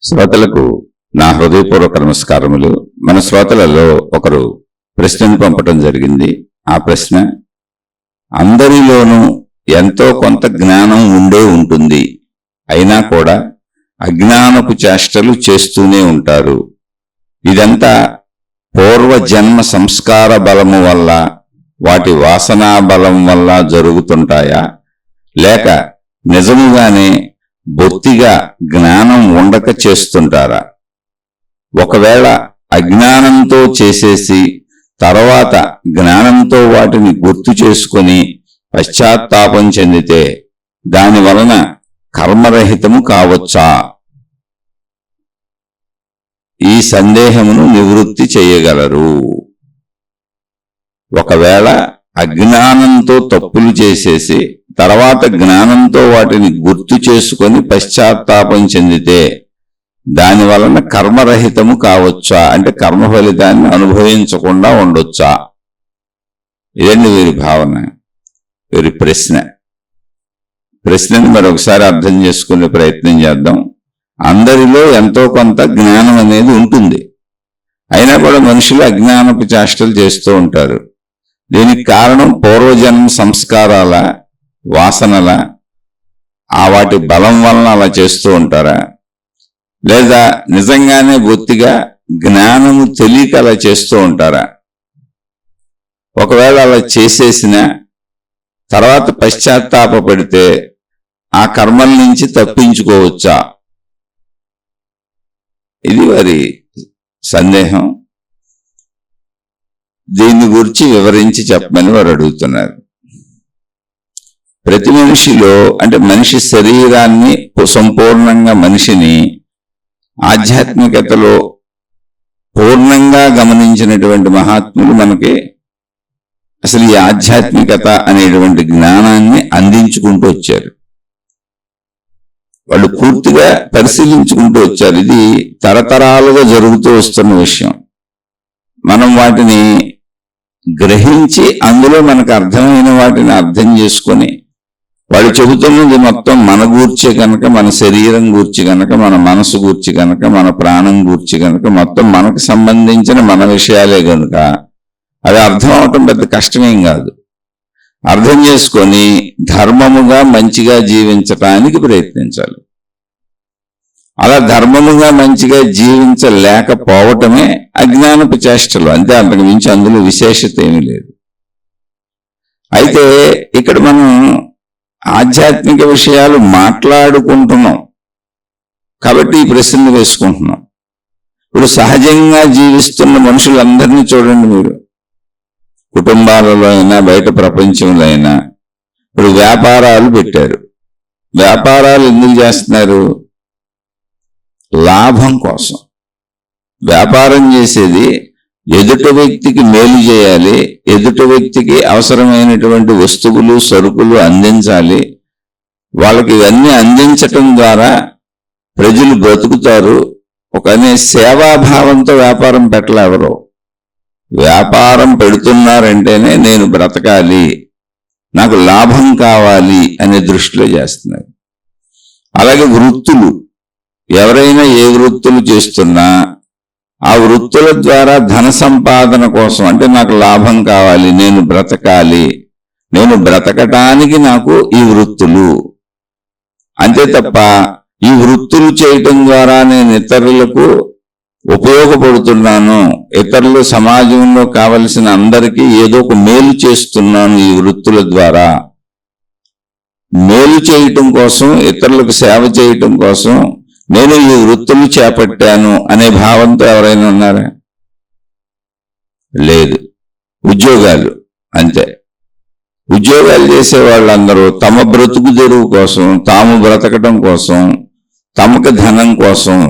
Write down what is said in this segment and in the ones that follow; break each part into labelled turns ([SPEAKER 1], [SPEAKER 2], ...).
[SPEAKER 1] శ్రోతలకు నా హృదయపూర్వక నమస్కారములు. మన శ్రోతలలో ఒకరు ప్రశ్నను పంపటం జరిగింది. ఆ ప్రశ్న, అందరిలోనూ ఎంతో కొంత జ్ఞానం ఉండే ఉంటుంది, అయినా కూడా అజ్ఞానపు చేష్టలు చేస్తూనే ఉంటారు. ఇదంతా పూర్వజన్మ సంస్కార బలము వల్ల, వాటి వాసనా బలం వల్ల జరుగుతుంటాయా, లేక నిజముగానే బొత్తిగా జ్ఞానం ఉండక చేస్తుంటారా? ఒకవేళ అజ్ఞానంతో చేసేసి తర్వాత జ్ఞానంతో వాటిని గుర్తు చేసుకొని పశ్చాత్తాపం చెందితే దాని వలన కర్మరహితము కావచ్చా? ఈ సందేహమును నివృత్తి చేయగలరు. ఒకవేళ అజ్ఞానంతో తప్పులు చేసేసి తర్వాత జ్ఞానంతో వాటిని గుర్తు చేసుకొని పశ్చాత్తాపం చెందితే దాని వలన కర్మరహితము కావచ్చా, అంటే కర్మ ఫలితాన్ని అనుభవించకుండా ఉండొచ్చా? ఇదండి వీరి భావన, వీరి ప్రశ్న. ప్రశ్నని మరొకసారి అర్థం చేసుకునే ప్రయత్నం చేద్దాం. అందరిలో ఎంతో కొంత జ్ఞానం అనేది ఉంటుంది, అయినా కూడా మనుషులు అజ్ఞానపు చేష్టలు చేస్తూ ఉంటారు. దీనికి కారణం పూర్వజన్మ సంస్కారాల, వాసనల, వాటి బలం వలన అలా చేస్తూ ఉంటారా, లేదా నిజంగానే బొత్తిగా జ్ఞానము తెలియక అలా చేస్తూ ఉంటారా? ఒకవేళ అలా చేసేసిన తర్వాత పశ్చాత్తాపడితే ఆ కర్మల నుంచి తప్పించుకోవచ్చా? ఇది వారి సందేహం. దీని గురించి వివరించి చెప్పమని వారు అడుగుతున్నారు. ప్రతి మనిషిలో, అంటే మనిషి శరీరాన్ని సంపూర్ణంగా, మనిషిని ఆధ్యాత్మికతలో పూర్ణంగా గమనించినటువంటి మహాత్ములు మనకి అసలు ఈ ఆధ్యాత్మికత అనేటువంటి జ్ఞానాన్ని అందించుకుంటూ వచ్చారు. వాళ్ళు పూర్తిగా పరిశీలించుకుంటూ వచ్చారు. ఇది తరతరాలుగా జరుగుతూ వస్తున్న విషయం. మనం వాటిని గ్రహించి అందులో మనకు అర్థమైన వాటిని అర్థం చేసుకొని, వాళ్ళు చెబుతున్నది మొత్తం మన గూర్చి కనుక, మన శరీరం గూర్చి కనుక, మన మనసు గూర్చి కనుక, మన ప్రాణం గూర్చి కనుక, మొత్తం మనకు సంబంధించిన మన విషయాలే కనుక అది అర్థం అవటం పెద్ద కష్టమేం కాదు. అర్థం చేసుకొని ధర్మముగా మంచిగా జీవించటానికి ప్రయత్నించాలి. అలా ధర్మముగా మంచిగా జీవించలేకపోవటమే అజ్ఞానపు చేష్టలు, అంతే, అంతకు మించి అందులో విశేషత ఏమీ లేదు. అయితే ఇక్కడ మనం ఆధ్యాత్మిక విషయాలు మాట్లాడుకుంటున్నాం కాబట్టి ఈ ప్రశ్నలు వేసుకుంటున్నాం. ఇప్పుడు సహజంగా జీవిస్తున్న మనుషులందరినీ చూడండి మీరు, కుటుంబాలలో అయినా బయట ప్రపంచంలో అయినా. ఇప్పుడు వ్యాపారాలు పెట్టారు. వ్యాపారాలు ఎందుకు చేస్తున్నారు? లాభం కోసం. వ్యాపారం చేసేది ఎదుటి వ్యక్తికి మేలు చేయాలి, ఎదుటి వ్యక్తికి అవసరమైనటువంటి వస్తువులు, సరుకులు అందించాలి. వాళ్ళకి ఇవన్నీ అందించటం ద్వారా ప్రజలు బ్రతుకుతారు. ఒకనే సేవాభావంతో వ్యాపారం పెట్టలే ఎవరో. వ్యాపారం పెడుతున్నారంటేనే నేను బ్రతకాలి, నాకు లాభం కావాలి అనే దృష్టిలో చేస్తున్నారు. అలాగే వృత్తులు, ఎవరైనా ఏ వృత్తులు చేస్తున్నా ఆ వృత్తుల ద్వారా ధన సంపాదన కోసం, అంటే నాకు లాభం కావాలి, నేను బ్రతకాలి, నేను బ్రతకటానికి నాకు ఈ వృత్తులు, అంతే తప్ప ఈ వృత్తులు చేయటం ద్వారా నేను ఇతరులకు ఉపయోగపడుతున్నాను, ఇతరులు సమాజంలో కావలసిన అందరికీ ఏదో ఒక మేలు చేస్తున్నాను, ఈ వృత్తుల ద్వారా మేలు చేయటం కోసం, ఇతరులకు సేవ చేయటం కోసం నేను ఈ వృత్తులు చేపట్టాను అనే భావంతో ఎవరైనా ఉన్నారా? లేదు. ఉద్యోగాలు అంతే. ఉద్యోగాలు చేసే వాళ్ళందరూ తమ బ్రతుకు తెరువు కోసం, తాము బ్రతకటం కోసం, తమకు ధనం కోసం.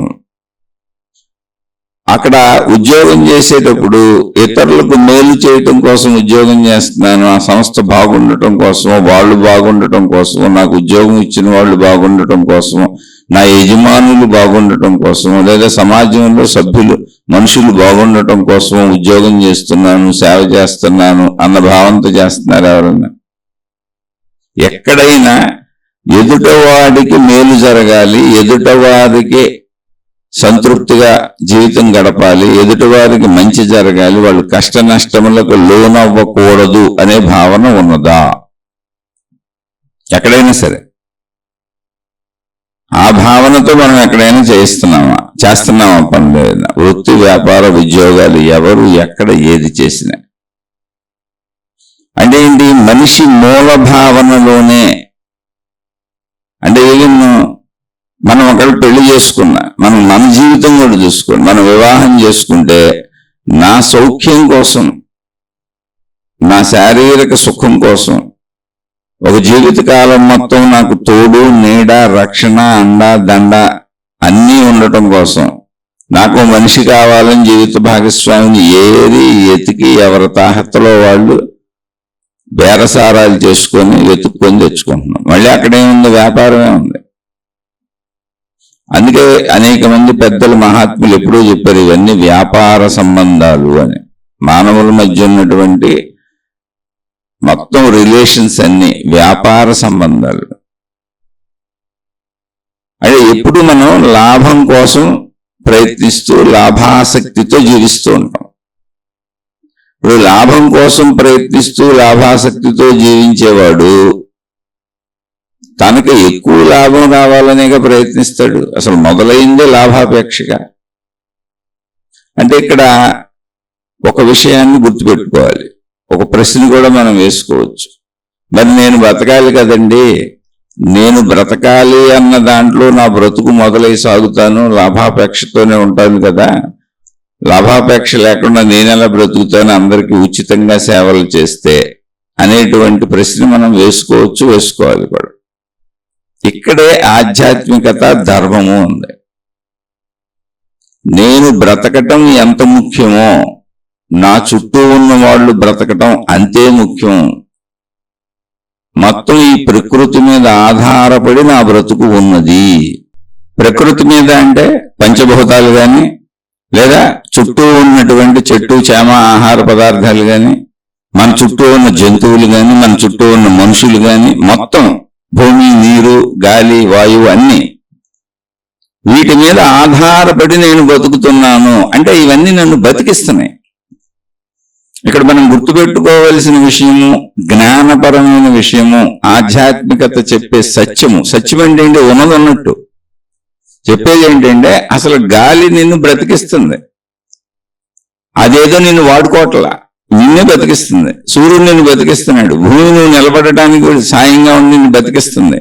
[SPEAKER 1] అక్కడ ఉద్యోగం చేసేటప్పుడు ఇతరులకు మేలు చేయటం కోసం ఉద్యోగం చేస్తున్నాను, ఆ సంస్థ బాగుండటం కోసమో, వాళ్ళు బాగుండటం కోసమో, నాకు ఉద్యోగం ఇచ్చిన వాళ్ళు బాగుండటం కోసమో, నా యజమానులు బాగుండటం కోసమో, లేదా సమాజంలో సభ్యులు, మనుషులు బాగుండటం కోసమో ఉద్యోగం చేస్తున్నాను, సేవ చేస్తున్నాను అన్న భావంతో చేస్తున్నారు ఎవరన్నా? ఎక్కడైనా ఎదుటవాడికి మేలు జరగాలి, ఎదుటవాడికి సంతృప్తిగా జీవితం గడపాలి, ఎదుటివారికి మంచి జరగాలి, వాళ్ళు కష్ట నష్టములకు లోనవ్వకూడదు అనే భావన ఉన్నదా? ఎక్కడైనా సరే ఆ భావనతో మనం ఎక్కడైనా చేస్తున్నామా పనులు, వృత్తి వ్యాపార ఉద్యోగాలు ఎవరు ఎక్కడ ఏది చేసినా. అంటే ఏంటి? మనిషి మూల భావనలోనే. అంటే ఈవెన్ మనం ఒకళ్ళు పెళ్లి చేసుకున్నా, మనం మన జీవితం కూడా చూసుకోండి, మనం వివాహం చేసుకుంటే నా సౌఖ్యం కోసం, నా శారీరక సుఖం కోసం, ఒక జీవితకాలం మొత్తం నాకు తోడు నీడ రక్షణ అండ దండ అన్నీ ఉండటం కోసం, నాకు మనిషి కావాలని జీవిత భాగస్వామిని ఏది ఎతికి ఎవరి తాహతలో వాళ్ళు బేరసారాలు చేసుకొని వెతుక్కొని తెచ్చుకుంటున్నాం. మళ్ళీ అక్కడేముంది? వ్యాపారమే ఉంది. అందుకే అనేక మంది పెద్దలు మహాత్ములు ఎప్పుడూ చెప్పారు, ఇవన్నీ వ్యాపార సంబంధాలు అని. మానవుల మధ్య ఉన్నటువంటి మొత్తం రిలేషన్స్ అన్ని వ్యాపార సంబంధాలు. అంటే ఎప్పుడు మనం లాభం కోసం ప్రయత్నిస్తూ లాభాసక్తితో జీవిస్తూ ఉంటాం. ఇప్పుడు లాభం కోసం ప్రయత్నిస్తూ లాభాసక్తితో జీవించేవాడు తనకు ఎక్కువ లాభం రావాలనేగా ప్రయత్నిస్తాడు. అసలు మొదలైందే లాభాపేక్షగా. అంటే ఇక్కడ ఒక విషయాన్ని గుర్తుపెట్టుకోవాలి, ఒక ప్రశ్న కూడా మనం వేసుకోవచ్చు. మరి నేను బ్రతకాలి కదండి, నేను బ్రతకాలి అన్న దాంట్లో నా బ్రతుకు మొదలై సాగుతాను, లాభాపేక్షతోనే ఉంటాను కదా, లాభాపేక్ష లేకుండా నేనెలా బ్రతుకుతాను అందరికీ ఉచితంగా సేవలు చేస్తే అనేటువంటి ప్రశ్న మనం వేసుకోవాలి కూడా. ఇక్కడే ఆధ్యాత్మికత ధర్మము ఉంది. నేను బ్రతకటం ఎంత ముఖ్యమో నా చుట్టూ ఉన్న వాళ్ళు బ్రతకటం అంతే ముఖ్యం. మొత్తం ఈ ప్రకృతి మీద ఆధారపడి నా బ్రతుకు ఉన్నది. ప్రకృతి మీద అంటే పంచభూతాలు కానీ, లేదా చుట్టూ ఉన్నటువంటి చెట్టు చేమ ఆహార పదార్థాలు కానీ, మన చుట్టూ ఉన్న జంతువులు కానీ, మన చుట్టూ ఉన్న మనుషులు కానీ, మొత్తం భూమి నీరు గాలి వాయువు అన్ని వీటి మీద ఆధారపడి నేను బతుకుతున్నాను. అంటే ఇవన్నీ నన్ను బతికిస్తున్నాయి. ఇక్కడ మనం గుర్తుపెట్టుకోవలసిన విషయము జ్ఞానపరమైన విషయము, ఆధ్యాత్మికత చెప్పే సత్యము. సత్యం ఏంటంటే ఉన్నది ఉన్నట్టు చెప్పేది ఏంటంటే అసలు గాలి నిన్ను బ్రతికిస్తుంది, అదేదో నిన్ను వాడుకోవట్లా, నిన్నే బతికిస్తుంది. సూర్యుడు నిన్ను బతికిస్తున్నాడు, భూమి నువ్వు నిలబడటానికి సాయంగా ఉండి నిన్ను బతికిస్తుంది,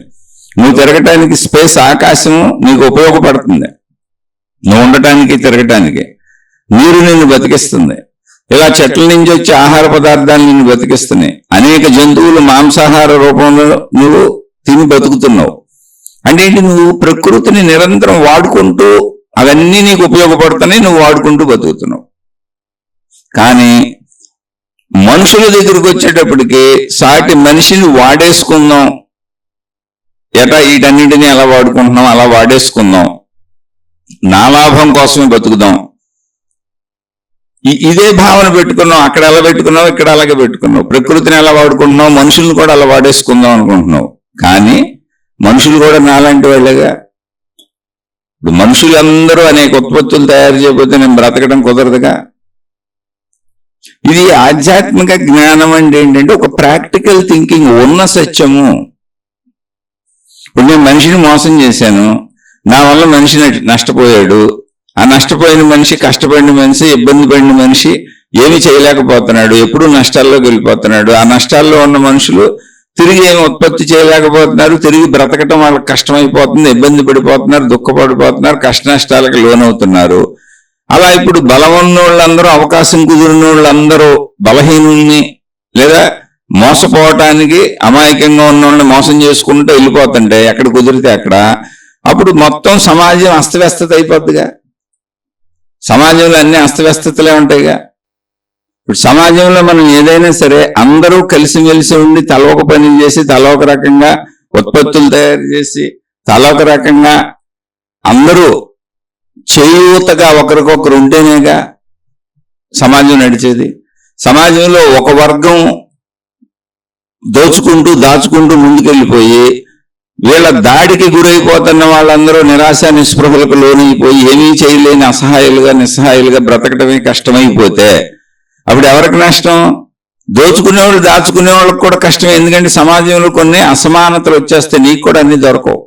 [SPEAKER 1] నువ్వు తిరగటానికి స్పేస్ ఆకాశము నీకు ఉపయోగపడుతుంది, నువ్వు ఉండటానికి తిరగటానికి. నీరు నిన్ను బతికిస్తుంది, ఇలా చెట్ల నుంచి వచ్చే ఆహార పదార్థాలు నిన్ను బతికిస్తున్నాయి. అనేక జంతువులు మాంసాహార రూపంలో నువ్వు తిని బతుకుతున్నావు. అంటే ఏంటి? నువ్వు ప్రకృతిని నిరంతరం వాడుకుంటూ అవన్నీ నీకు ఉపయోగపడుతున్నాయి, నువ్వు వాడుకుంటూ బతుకుతున్నావు. కానీ మనుషుల దగ్గరికి వచ్చేటప్పటికి సాటి మనిషిని వాడేసుకుందాం, వీటన్నింటినీ ఎలా వాడుకుంటున్నాం అలా వాడేసుకుందాం, నా లాభం కోసమే బతుకుదాం, ఇదే భావన పెట్టుకున్నాం. అక్కడ ఎలా పెట్టుకున్నావు, ఇక్కడ అలాగే పెట్టుకున్నావు. ప్రకృతిని ఎలా వాడుకుంటున్నావు, మనుషులను కూడా అలా వాడేసుకుందాం అనుకుంటున్నావు. కానీ మనుషులు కూడా నాలాంటి వాళ్ళేగా. ఇప్పుడు మనుషులందరూ అనేక ఉత్పత్తులు తయారు చేయకపోతే నేను బ్రతకడం కుదరదుగా. ఇది ఆధ్యాత్మిక జ్ఞానం అంటే ఏంటంటే ఒక ప్రాక్టికల్ థింకింగ్ ఉన్న సత్యము. ఇప్పుడు నేను మనిషిని మోసం చేశాను, నా వల్ల మనిషి నష్టపోయాడు. ఆ నష్టపోయిన మనిషి, కష్టపడిన మనిషి, ఇబ్బంది పడిన మనిషి ఏమి చేయలేకపోతున్నాడు, ఎప్పుడూ నష్టాల్లోకి వెళ్ళిపోతున్నాడు. ఆ నష్టాల్లో ఉన్న మనుషులు తిరిగి ఏమి ఉత్పత్తి చేయలేకపోతున్నారు, తిరిగి బ్రతకటం వాళ్ళకి కష్టమైపోతుంది, ఇబ్బంది పడిపోతున్నారు, దుఃఖపడిపోతున్నారు, కష్ట నష్టాలకు లోనవుతున్నారు. అలా ఇప్పుడు బలం ఉన్న వాళ్ళందరూ, అవకాశం కుదిరిన వాళ్ళందరూ బలహీనుల్ని లేదా మోసపోవటానికి అమాయకంగా ఉన్న వాళ్ళని మోసం చేసుకుంటూ వెళ్ళిపోతుంటే ఎక్కడ కుదిరితే అక్కడ, అప్పుడు మొత్తం సమాజం అస్తవ్యస్తత అయిపోద్దిగా. సమాజంలో అన్ని అస్తవ్యస్తతలే ఉంటాయిగా. ఇప్పుడు సమాజంలో మనం ఏదైనా సరే అందరూ కలిసిమెలిసి ఉండి తలొక పని చేసి తలొక రకంగా ఉత్పత్తులు తయారు చేసి తలొక రకంగా అందరూ చేయూతగా ఒకరికొకరు ఉంటేనేగా సమాజం నడిచేది. సమాజంలో ఒక వర్గం దోచుకుంటూ దాచుకుంటూ ముందుకెళ్ళిపోయి వీళ్ళ దాడికి గురైపోతున్న వాళ్ళందరూ నిరాశ నిస్పృహలకు లోనైపోయి ఏమీ చేయలేని అసహాయులుగా నిస్సహాయులుగా బ్రతకటమే కష్టమైపోతే అప్పుడు ఎవరికి నష్టం? దోచుకునేవాళ్ళు దాచుకునే వాళ్ళకి కూడా కష్టమే. ఎందుకంటే సమాజంలో కొన్ని అసమానతలు వచ్చేస్తే నీకు కూడా అన్ని దొరకవు.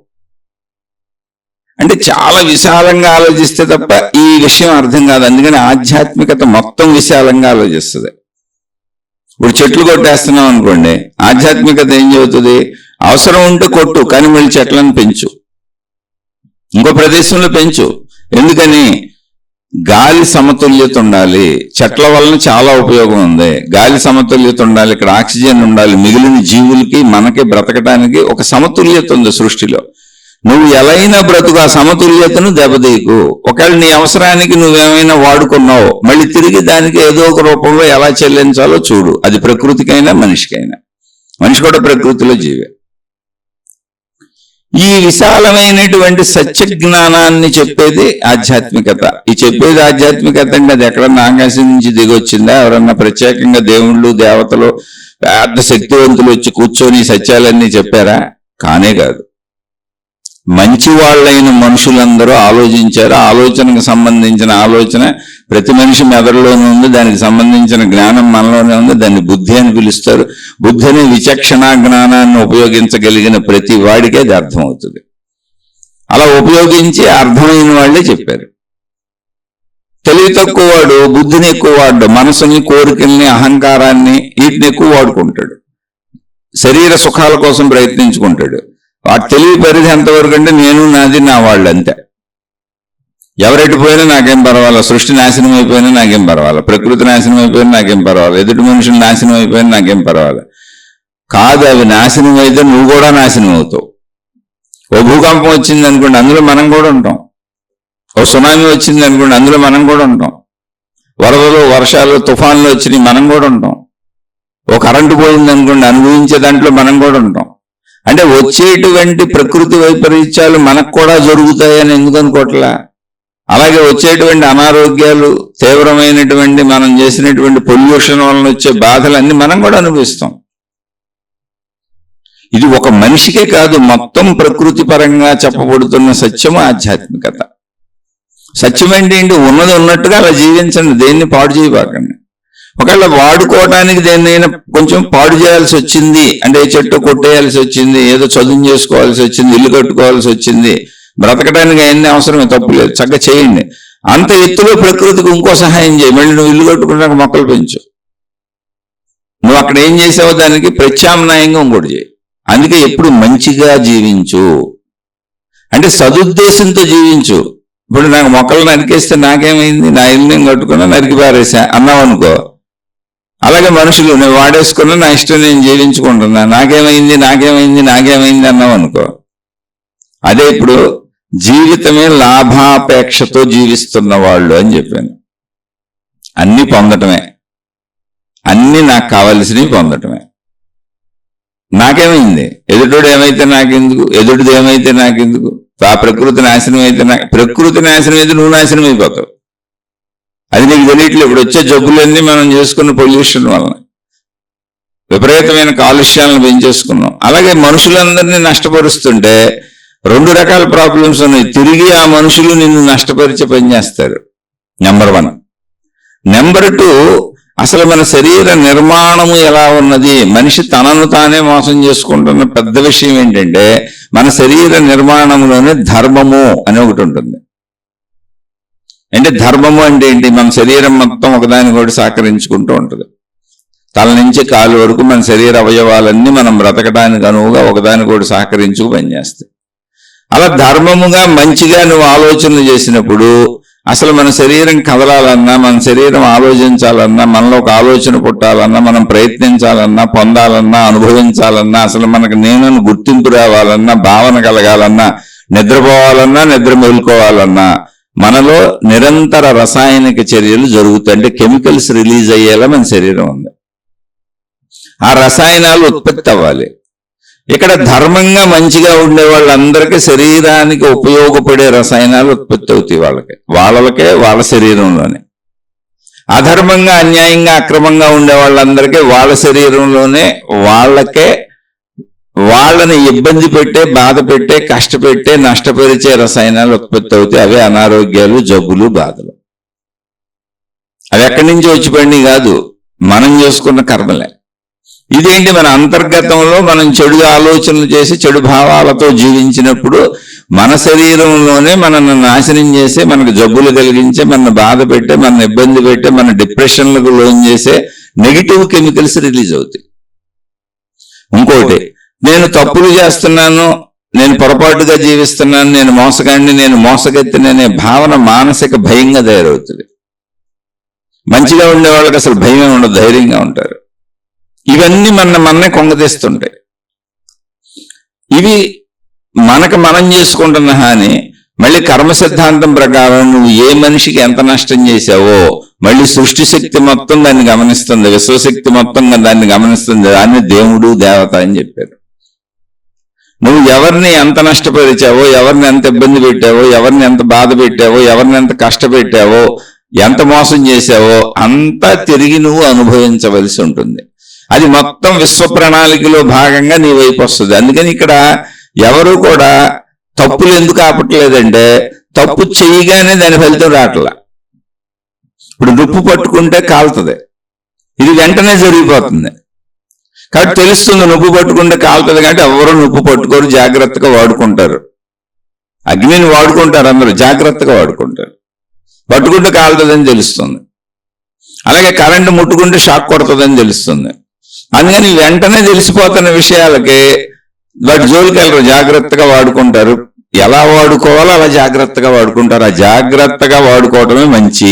[SPEAKER 1] అంటే చాలా విశాలంగా ఆలోచిస్తే తప్ప ఈ విషయం అర్థం కాదు. అందుకని ఆధ్యాత్మికత మొత్తం విశాలంగా ఆలోచిస్తుంది. ఇప్పుడు చెట్లు కొట్టేస్తున్నాం అనుకోండి, ఆధ్యాత్మికత ఏం చెబుతుంది? అవసరం ఉంటే కొట్టు, కానీ మళ్ళీ చెట్లను పెంచు, ఇంకో ప్రదేశంలో పెంచు. ఎందుకని? గాలి సమతుల్యత ఉండాలి. చెట్ల వలన చాలా ఉపయోగం ఉంది. గాలి సమతుల్యత ఉండాలి, ఇక్కడ ఆక్సిజన్ ఉండాలి, మిగిలిన జీవులకి మనకి బ్రతకడానికి ఒక సమతుల్యత ఉంది సృష్టిలో. నువ్వు ఎలా అయినా బ్రతుకు, ఆ సమతుల్యతను దెబ్బతీయకు. ఒకవేళ నీ అవసరానికి నువ్వేమైనా వాడుకున్నావు, మళ్ళీ తిరిగి దానికి ఏదో ఒక రూపంలో ఎలా చెల్లించాలో చూడు. అది ప్రకృతికైనా మనిషికైనా. మనిషి కూడా ప్రకృతిలో జీవే. ఈ విశాలమైనటువంటి సత్య జ్ఞానాన్ని చెప్పేది ఆధ్యాత్మికత. ఈ చెప్పేది ఆధ్యాత్మికత అంటే అది ఎక్కడన్నా ఆకాశం నుంచి దిగొచ్చిందా? ఎవరన్నా ప్రత్యేకంగా దేవుళ్ళు దేవతలు పెద్ద శక్తివంతులు వచ్చి కూర్చొని సత్యాలన్నీ చెప్పారా? కానే కాదు. మంచి వాళ్ళైన మనుషులందరూ ఆలోచించారు. ఆలోచనకు సంబంధించిన ఆలోచన ప్రతి మనిషి మెదడులోనే ఉంది. దానికి సంబంధించిన జ్ఞానం మనలోనే ఉంది. దాన్ని బుద్ధి అని పిలుస్తారు. బుద్ధి అనే విచక్షణ జ్ఞానాన్ని ఉపయోగించగలిగిన ప్రతి వాడికే అది అర్థమవుతుంది. అలా ఉపయోగించి అర్థమైన వాళ్ళే చెప్పారు. తెలివి తక్కువ వాడు బుద్ధిని ఎక్కువ వాడు, మనసుని, కోరికల్ని, అహంకారాన్ని వీటిని ఎక్కువ వాడుకుంటాడు. శరీర సుఖాల కోసం ప్రయత్నించుకుంటాడు. వాటి తెలివి పరిధి ఎంతవరకు అంటే నేను నాది నా వాళ్ళు అంతే. ఎవరెటు పోయినా నాకేం పర్వాలా, సృష్టి నాశనం అయిపోయినా నాకేం పర్వాలా, ప్రకృతి నాశనం అయిపోయినా నాకేం పర్వాలా, ఎదుటి మనుషులు నాశనం అయిపోయినా నాకేం పర్వాలా. కాదు, అవి నాశనం అయితే నువ్వు కూడా నాశనం అవుతావు. ఓ భూకంపం వచ్చింది అనుకోండి, అందులో మనం కూడా ఉంటాం. ఓ సునామీ వచ్చింది అనుకోండి, అందులో మనం కూడా ఉంటాం. వరదలు, వర్షాలు, తుఫాన్లు వచ్చినాయి, మనం కూడా ఉంటాం. ఓ కరెంటు పోయింది అనుకోండి, అనుభవించే దాంట్లో మనం కూడా ఉంటాం. అంటే వచ్చేటువంటి ప్రకృతి వైపరీత్యాలు మనకు కూడా జరుగుతాయని ఎందుకు అనుకోవట్లా? అలాగే వచ్చేటువంటి అనారోగ్యాలు, తీవ్రమైనటువంటి మనం చేసినటువంటి పొల్యూషన్ వలన వచ్చే బాధలన్నీ మనం కూడా అనుభవిస్తాం. ఇది ఒక మనిషికే కాదు, మొత్తం ప్రకృతి పరంగా చెప్పబడుతున్న సత్యము ఆధ్యాత్మికత. సత్యం అంటే ఏంటి? ఉన్నది ఉన్నట్టుగా అలా జీవించండి, దేన్ని పాడు చేయబాకండి. ఒకవేళ వాడుకోవడానికి దేన్నైనా కొంచెం పాడు చేయాల్సి వచ్చింది అంటే, చెట్టు కొట్టేయాల్సి వచ్చింది, ఏదో చదువు చేసుకోవాల్సి వచ్చింది, ఇల్లు కట్టుకోవాల్సి వచ్చింది, బ్రతకడానికి అన్ని అవసరమే, తప్పులేదు, చక్కగా చేయండి. అంత ఎత్తులో ప్రకృతికి ఇంకో సహాయం చేయి. మళ్ళీ నువ్వు ఇల్లు కట్టుకున్నాక మొక్కలు పెంచు. నువ్వు అక్కడ ఏం చేసావో దానికి ప్రత్యామ్నాయంగా ఇంకోటి చేయి. అందుకే ఎప్పుడు మంచిగా జీవించు, అంటే సదుద్దేశంతో జీవించు. ఇప్పుడు నాకు మొక్కలు నరికేస్తే నాకేమైంది, నా ఇల్లు నేను కట్టుకున్నా, నరికి పారేసా అన్నావు అనుకో. అలాగే మనుషులు నేను వాడేసుకున్నా, నా ఇష్టం నేను జీవించుకుంటున్నా, నాకేమైంది అన్నావు అనుకో. అదే ఇప్పుడు జీవితమే లాభాపేక్షతో జీవిస్తున్న వాళ్ళు అని చెప్పాను. అన్ని పొందటమే, అన్ని నాకు కావలసినవి పొందటమే. నాకేమైంది, ఎదుటోడు ఏమైతే నాకెందుకు, ఎదుటిది ఏమైతే నాకెందుకు, ఆ ప్రకృతి నాశనం అయితే ప్రకృతి నాశనం అయితే నువ్వు నాశనం అయిపోతావు. అది నీకు తెలియట్లేదు. ఇప్పుడు వచ్చే జబ్బులన్నీ మనం చేసుకున్న పొల్యూషన్ వలన విపరీతమైన కాలుష్యాలను పెంచేసుకున్నాం. అలాగే మనుషులందరినీ నష్టపరుస్తుంటే రెండు రకాల ప్రాబ్లమ్స్ ఉన్నాయి. తిరిగి ఆ మనుషులు నిన్ను నష్టపరిచే పని చేస్తారు, నెంబర్ 1. నెంబర్ 2, అసలు మన శరీర నిర్మాణము ఎలా ఉన్నది, మనిషి తనను తానే మోసం చేసుకుంటున్న పెద్ద విషయం ఏంటంటే, మన శరీర నిర్మాణంలోనే ధర్మము అని ఒకటి ఉంటుంది. అంటే ధర్మము అంటే ఏంటి? మన శరీరం మొత్తం ఒకదానికొకటి సహకరించుకుంటూ ఉంటుంది. తల నుంచి కాలు వరకు మన శరీర అవయవాలన్నీ మనం బ్రతకడానికి అనువుగా ఒకదానికొకటి సహకరించుకు పనిచేస్తాయి. అలా ధర్మముగా మంచిగా నువ్వు ఆలోచనలు చేసినప్పుడు అసలు మన శరీరం కదలాలన్నా, మన శరీరం ఆలోచించాలన్నా, మనలో ఒక ఆలోచన పుట్టాలన్నా, మనం ప్రయత్నించాలన్నా, పొందాలన్నా, అనుభవించాలన్నా, అసలు మనకు నేనను గుర్తింపు రావాలన్నా, భావన కలగాలన్నా, నిద్రపోవాలన్నా, నిద్ర మేలుకోవాలన్నా మనలో నిరంతర రసాయనిక చర్యలు జరుగుతాయి. అంటే కెమికల్స్ రిలీజ్ అయ్యేలా మన శరీరం ఉంది. ఆ రసాయనాలు ఉత్పత్తి అవ్వాలి. ఇక్కడ ధర్మంగా మంచిగా ఉండే వాళ్ళందరికీ శరీరానికి ఉపయోగపడే రసాయనాలు ఉత్పత్తి అవుతాయి. వాళ్ళకే వాళ్ళ శరీరంలోనే. అధర్మంగా, అన్యాయంగా, అక్రమంగా ఉండే వాళ్ళందరికీ వాళ్ళ శరీరంలోనే వాళ్ళకే వాళ్ళని ఇబ్బంది పెట్టే, బాధ పెట్టే, కష్టపెట్టే, నష్టపరిచే రసాయనాలు ఉత్పత్తి అవుతాయి. అవే అనారోగ్యాలు, జబ్బులు, బాధలు. అవి ఎక్కడి నుంచి వచ్చి పడినాయి కాదు, మనం చేసుకున్న కర్మలే. ఇదేంటి, మన అంతర్గతంలో మనం చెడు ఆలోచనలు చేసి చెడు భావాలతో జీవించినప్పుడు మన శరీరంలోనే మనల్ని నాశనం చేసే, మనకు జబ్బులు కలిగించే, మన బాధ పెట్టే, మన ఇబ్బంది పెట్టే, మన డిప్రెషన్లకు లోన్ చేసే నెగిటివ్ కెమికల్స్ రిలీజ్ అవుతాయి. ఇంకోటి, నేను తప్పులు చేస్తున్నాను, నేను పొరపాటుగా జీవిస్తున్నాను, నేను మోసగాడిని, నేను మోసగెత్తిననే భావన మానసిక భయంగా తయారవుతుంది. మంచిగా ఉండే వాళ్ళకి అసలు భయమే ఉండదు, ధైర్యంగా ఉంటారు. ఇవన్నీ మన్నే కొంగతీస్తుంటాయి. ఇవి మనకు మనం చేసుకుంటున్న హాని. మళ్ళీ కర్మ సిద్ధాంతం ప్రకారం నువ్వు ఏ మనిషికి ఎంత నష్టం చేశావో మళ్ళీ సృష్టి శక్తి మొత్తం దాన్ని గమనిస్తుంది, విశ్వశక్తి మొత్తం దాన్ని గమనిస్తుంది. దాన్ని దేవుడు, దేవత అని చెప్పారు. నువ్వు ఎవరిని ఎంత నష్టపరిచావో, ఎవరిని ఎంత ఇబ్బంది పెట్టావో, ఎవరిని ఎంత బాధ పెట్టావో, ఎవరిని ఎంత కష్టపెట్టావో, ఎంత మోసం చేశావో అంతా తిరిగి నువ్వు అనుభవించవలసి ఉంటుంది. అది మొత్తం విశ్వ ప్రణాళికలో భాగంగా నీ వైపు వస్తుంది. అందుకని ఇక్కడ ఎవరు కూడా తప్పులు ఎందుకు ఆపట్లేదంటే, తప్పు చేయగానే దాని ఫలితం రావట్లా. ఇప్పుడు రుప్పు పట్టుకుంటే కాలుతుంది, ఇది వెంటనే జరిగిపోతుంది కాబట్టి తెలుస్తుంది. నొప్పు పట్టుకుంటే కాలుతుంది కాబట్టి ఎవరు నొప్పు పట్టుకోరు, జాగ్రత్తగా వాడుకుంటారు. అగ్నిని వాడుకుంటారు, అందరూ జాగ్రత్తగా వాడుకుంటారు. పట్టుకుంటే కాలుతుందని తెలుస్తుంది. అలాగే కరెంటు ముట్టుకుంటే షాక్ కొడుతుందని తెలుస్తుంది. అందుకని వెంటనే తెలిసిపోతున్న విషయాలకి వాటి జోలికి వెళ్ళరు, జాగ్రత్తగా వాడుకుంటారు. ఎలా వాడుకోవాలో అలా జాగ్రత్తగా వాడుకుంటారు. ఆ జాగ్రత్తగా వాడుకోవటమే మంచి.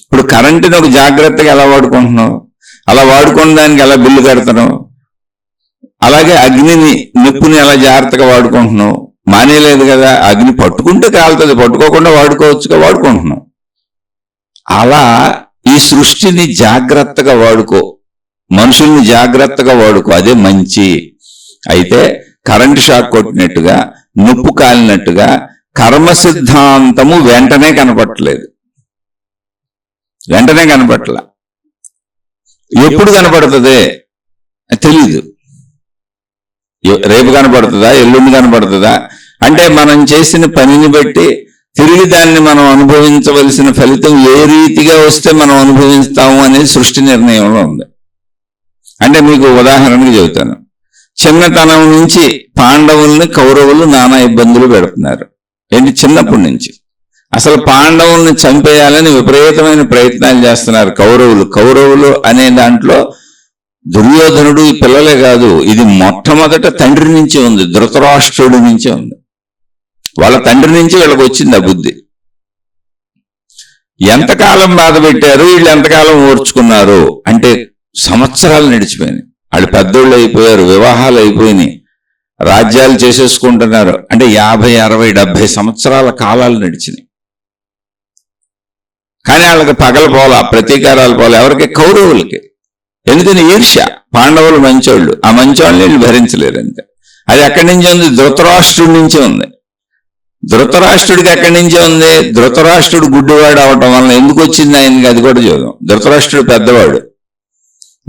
[SPEAKER 1] ఇప్పుడు కరెంటుని ఒక జాగ్రత్తగా ఎలా వాడుకుంటున్నావు, అలా వాడుకున్న దానికి ఎలా బిల్లు కడుతున్నావు. అలాగే అగ్నిని, నిప్పుని ఎలా జాగ్రత్తగా వాడుకుంటున్నావు. మానేలేదు కదా, అగ్ని పట్టుకుంటే కాలుతుంది, పట్టుకోకుండా వాడుకోవచ్చుగా, వాడుకుంటున్నాం. అలా ఈ సృష్టిని జాగ్రత్తగా వాడుకో, మనుషుల్ని జాగ్రత్తగా వాడుకో, అదే మంచి. అయితే కరెంటు షాక్ కొట్టినట్టుగా, నొప్పు కాలినట్టుగా కర్మ సిద్ధాంతము వెంటనే కనపడట్లేదు. వెంటనే కనపడట్ల. ఎప్పుడు కనపడుతుంది తెలీదు. రేపు కనపడుతుందా, ఎల్లుండి కనపడుతుందా అంటే మనం చేసిన పనిని బట్టి తిరిగి దాన్ని మనం అనుభవించవలసిన ఫలితం ఏ రీతిగా వస్తే మనం అనుభవిస్తాము అనేది సృష్టి నిర్ణయంలో ఉంది. అంటే మీకు ఉదాహరణకు చెబుతాను. చిన్నతనం నుంచి పాండవుల్ని కౌరవులు నానా ఇబ్బందులు పెడుతున్నారు. ఏంటి, చిన్నప్పటి నుంచి అసలు పాండవుల్ని చంపేయాలని విపరీతమైన ప్రయత్నాలు చేస్తున్నారు కౌరవులు. కౌరవులు అనే దాంట్లో దుర్యోధనుడు ఈ పిల్లలే కాదు, ఇది మొట్టమొదట తండ్రి నుంచి ఉంది, ధృతరాష్ట్రుడి నుంచే ఉంది. వాళ్ళ తండ్రి నుంచి వీళ్ళకి వచ్చింది ఆ బుద్ధి. ఎంతకాలం బాధ పెట్టారు వీళ్ళు, ఎంతకాలం ఓర్చుకున్నారు అంటే సంవత్సరాలు నడిచిపోయినాయి. వాళ్ళు పెద్దోళ్ళు అయిపోయారు, వివాహాలు అయిపోయినాయి, రాజ్యాలు చేసేసుకుంటున్నారు. అంటే 50, 60, 70 సంవత్సరాల కాలాలు నడిచినాయి. కానీ వాళ్ళకి పగల పోలా, ప్రతీకారాలు పోలా. ఎవరికి? కౌరవులకి. ఎందుకని? ఈర్ష్య. పాండవులు మంచోళ్ళు, ఆ మంచోళ్ళని వీళ్ళు భరించలేరు అంతే. అది ఎక్కడి నుంచి ఉంది? ధృతరాష్ట్రుడి నుంచి ఉంది. ధృతరాష్ట్రుడికి ఎక్కడి నుంచే ఉంది? ధృతరాష్ట్రుడు గుడ్డివాడు అవటం వలన ఎందుకు వచ్చింది ఆయనకి, అది కూడా చూద్దాం. ధృతరాష్ట్రుడు పెద్దవాడు.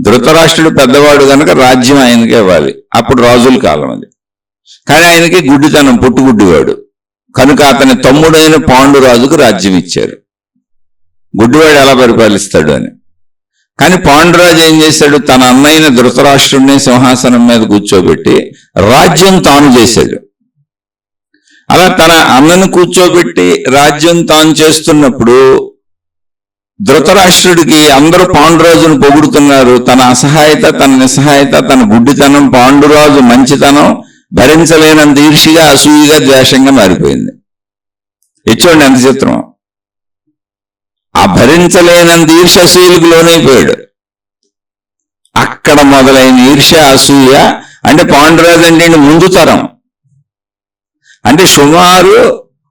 [SPEAKER 1] ధృతరాష్ట్రుడు పెద్దవాడు కనుక రాజ్యం ఆయనకే ఇవ్వాలి. అప్పుడు రాజుల కాలం అది. కానీ ఆయనకి గుడ్డితనం, పుట్టుగుడ్డివాడు కనుక అతని తమ్ముడైన పాండురాజుకు రాజ్యం ఇచ్చారు. గుడ్డివాడు ఎలా పరిపాలిస్తాడు అని. కానీ పాండురాజు ఏం చేశాడు? తన అన్నైన ధృతరాష్ట్రుడిని సింహాసనం మీద కూర్చోబెట్టి రాజ్యం తాను చేశాడు. అలా తన అన్నను కూర్చోబెట్టి రాజ్యం తాను చేస్తున్నప్పుడు ధృతరాష్ట్రుడికి అందరూ పాండురాజును పొగుడుతున్నారు. తన అసహాయత, తన నిస్సహాయత, తన గుడ్డితనం, పాండురాజు మంచితనం భరించలేనంత ఈర్షిగా, అసూయగా, ద్వేషంగా మారిపోయింది. ఇచ్చోండి ఎంత చిత్రం. ఆ భరించలేనంత ఈర్ష్య, అసూయలకు లోనైపోయాడు. అక్కడ మొదలైన ఈర్ష్య, అసూయ. అంటే పాండురాజు అంటే ముందు తరం. అంటే సుమారు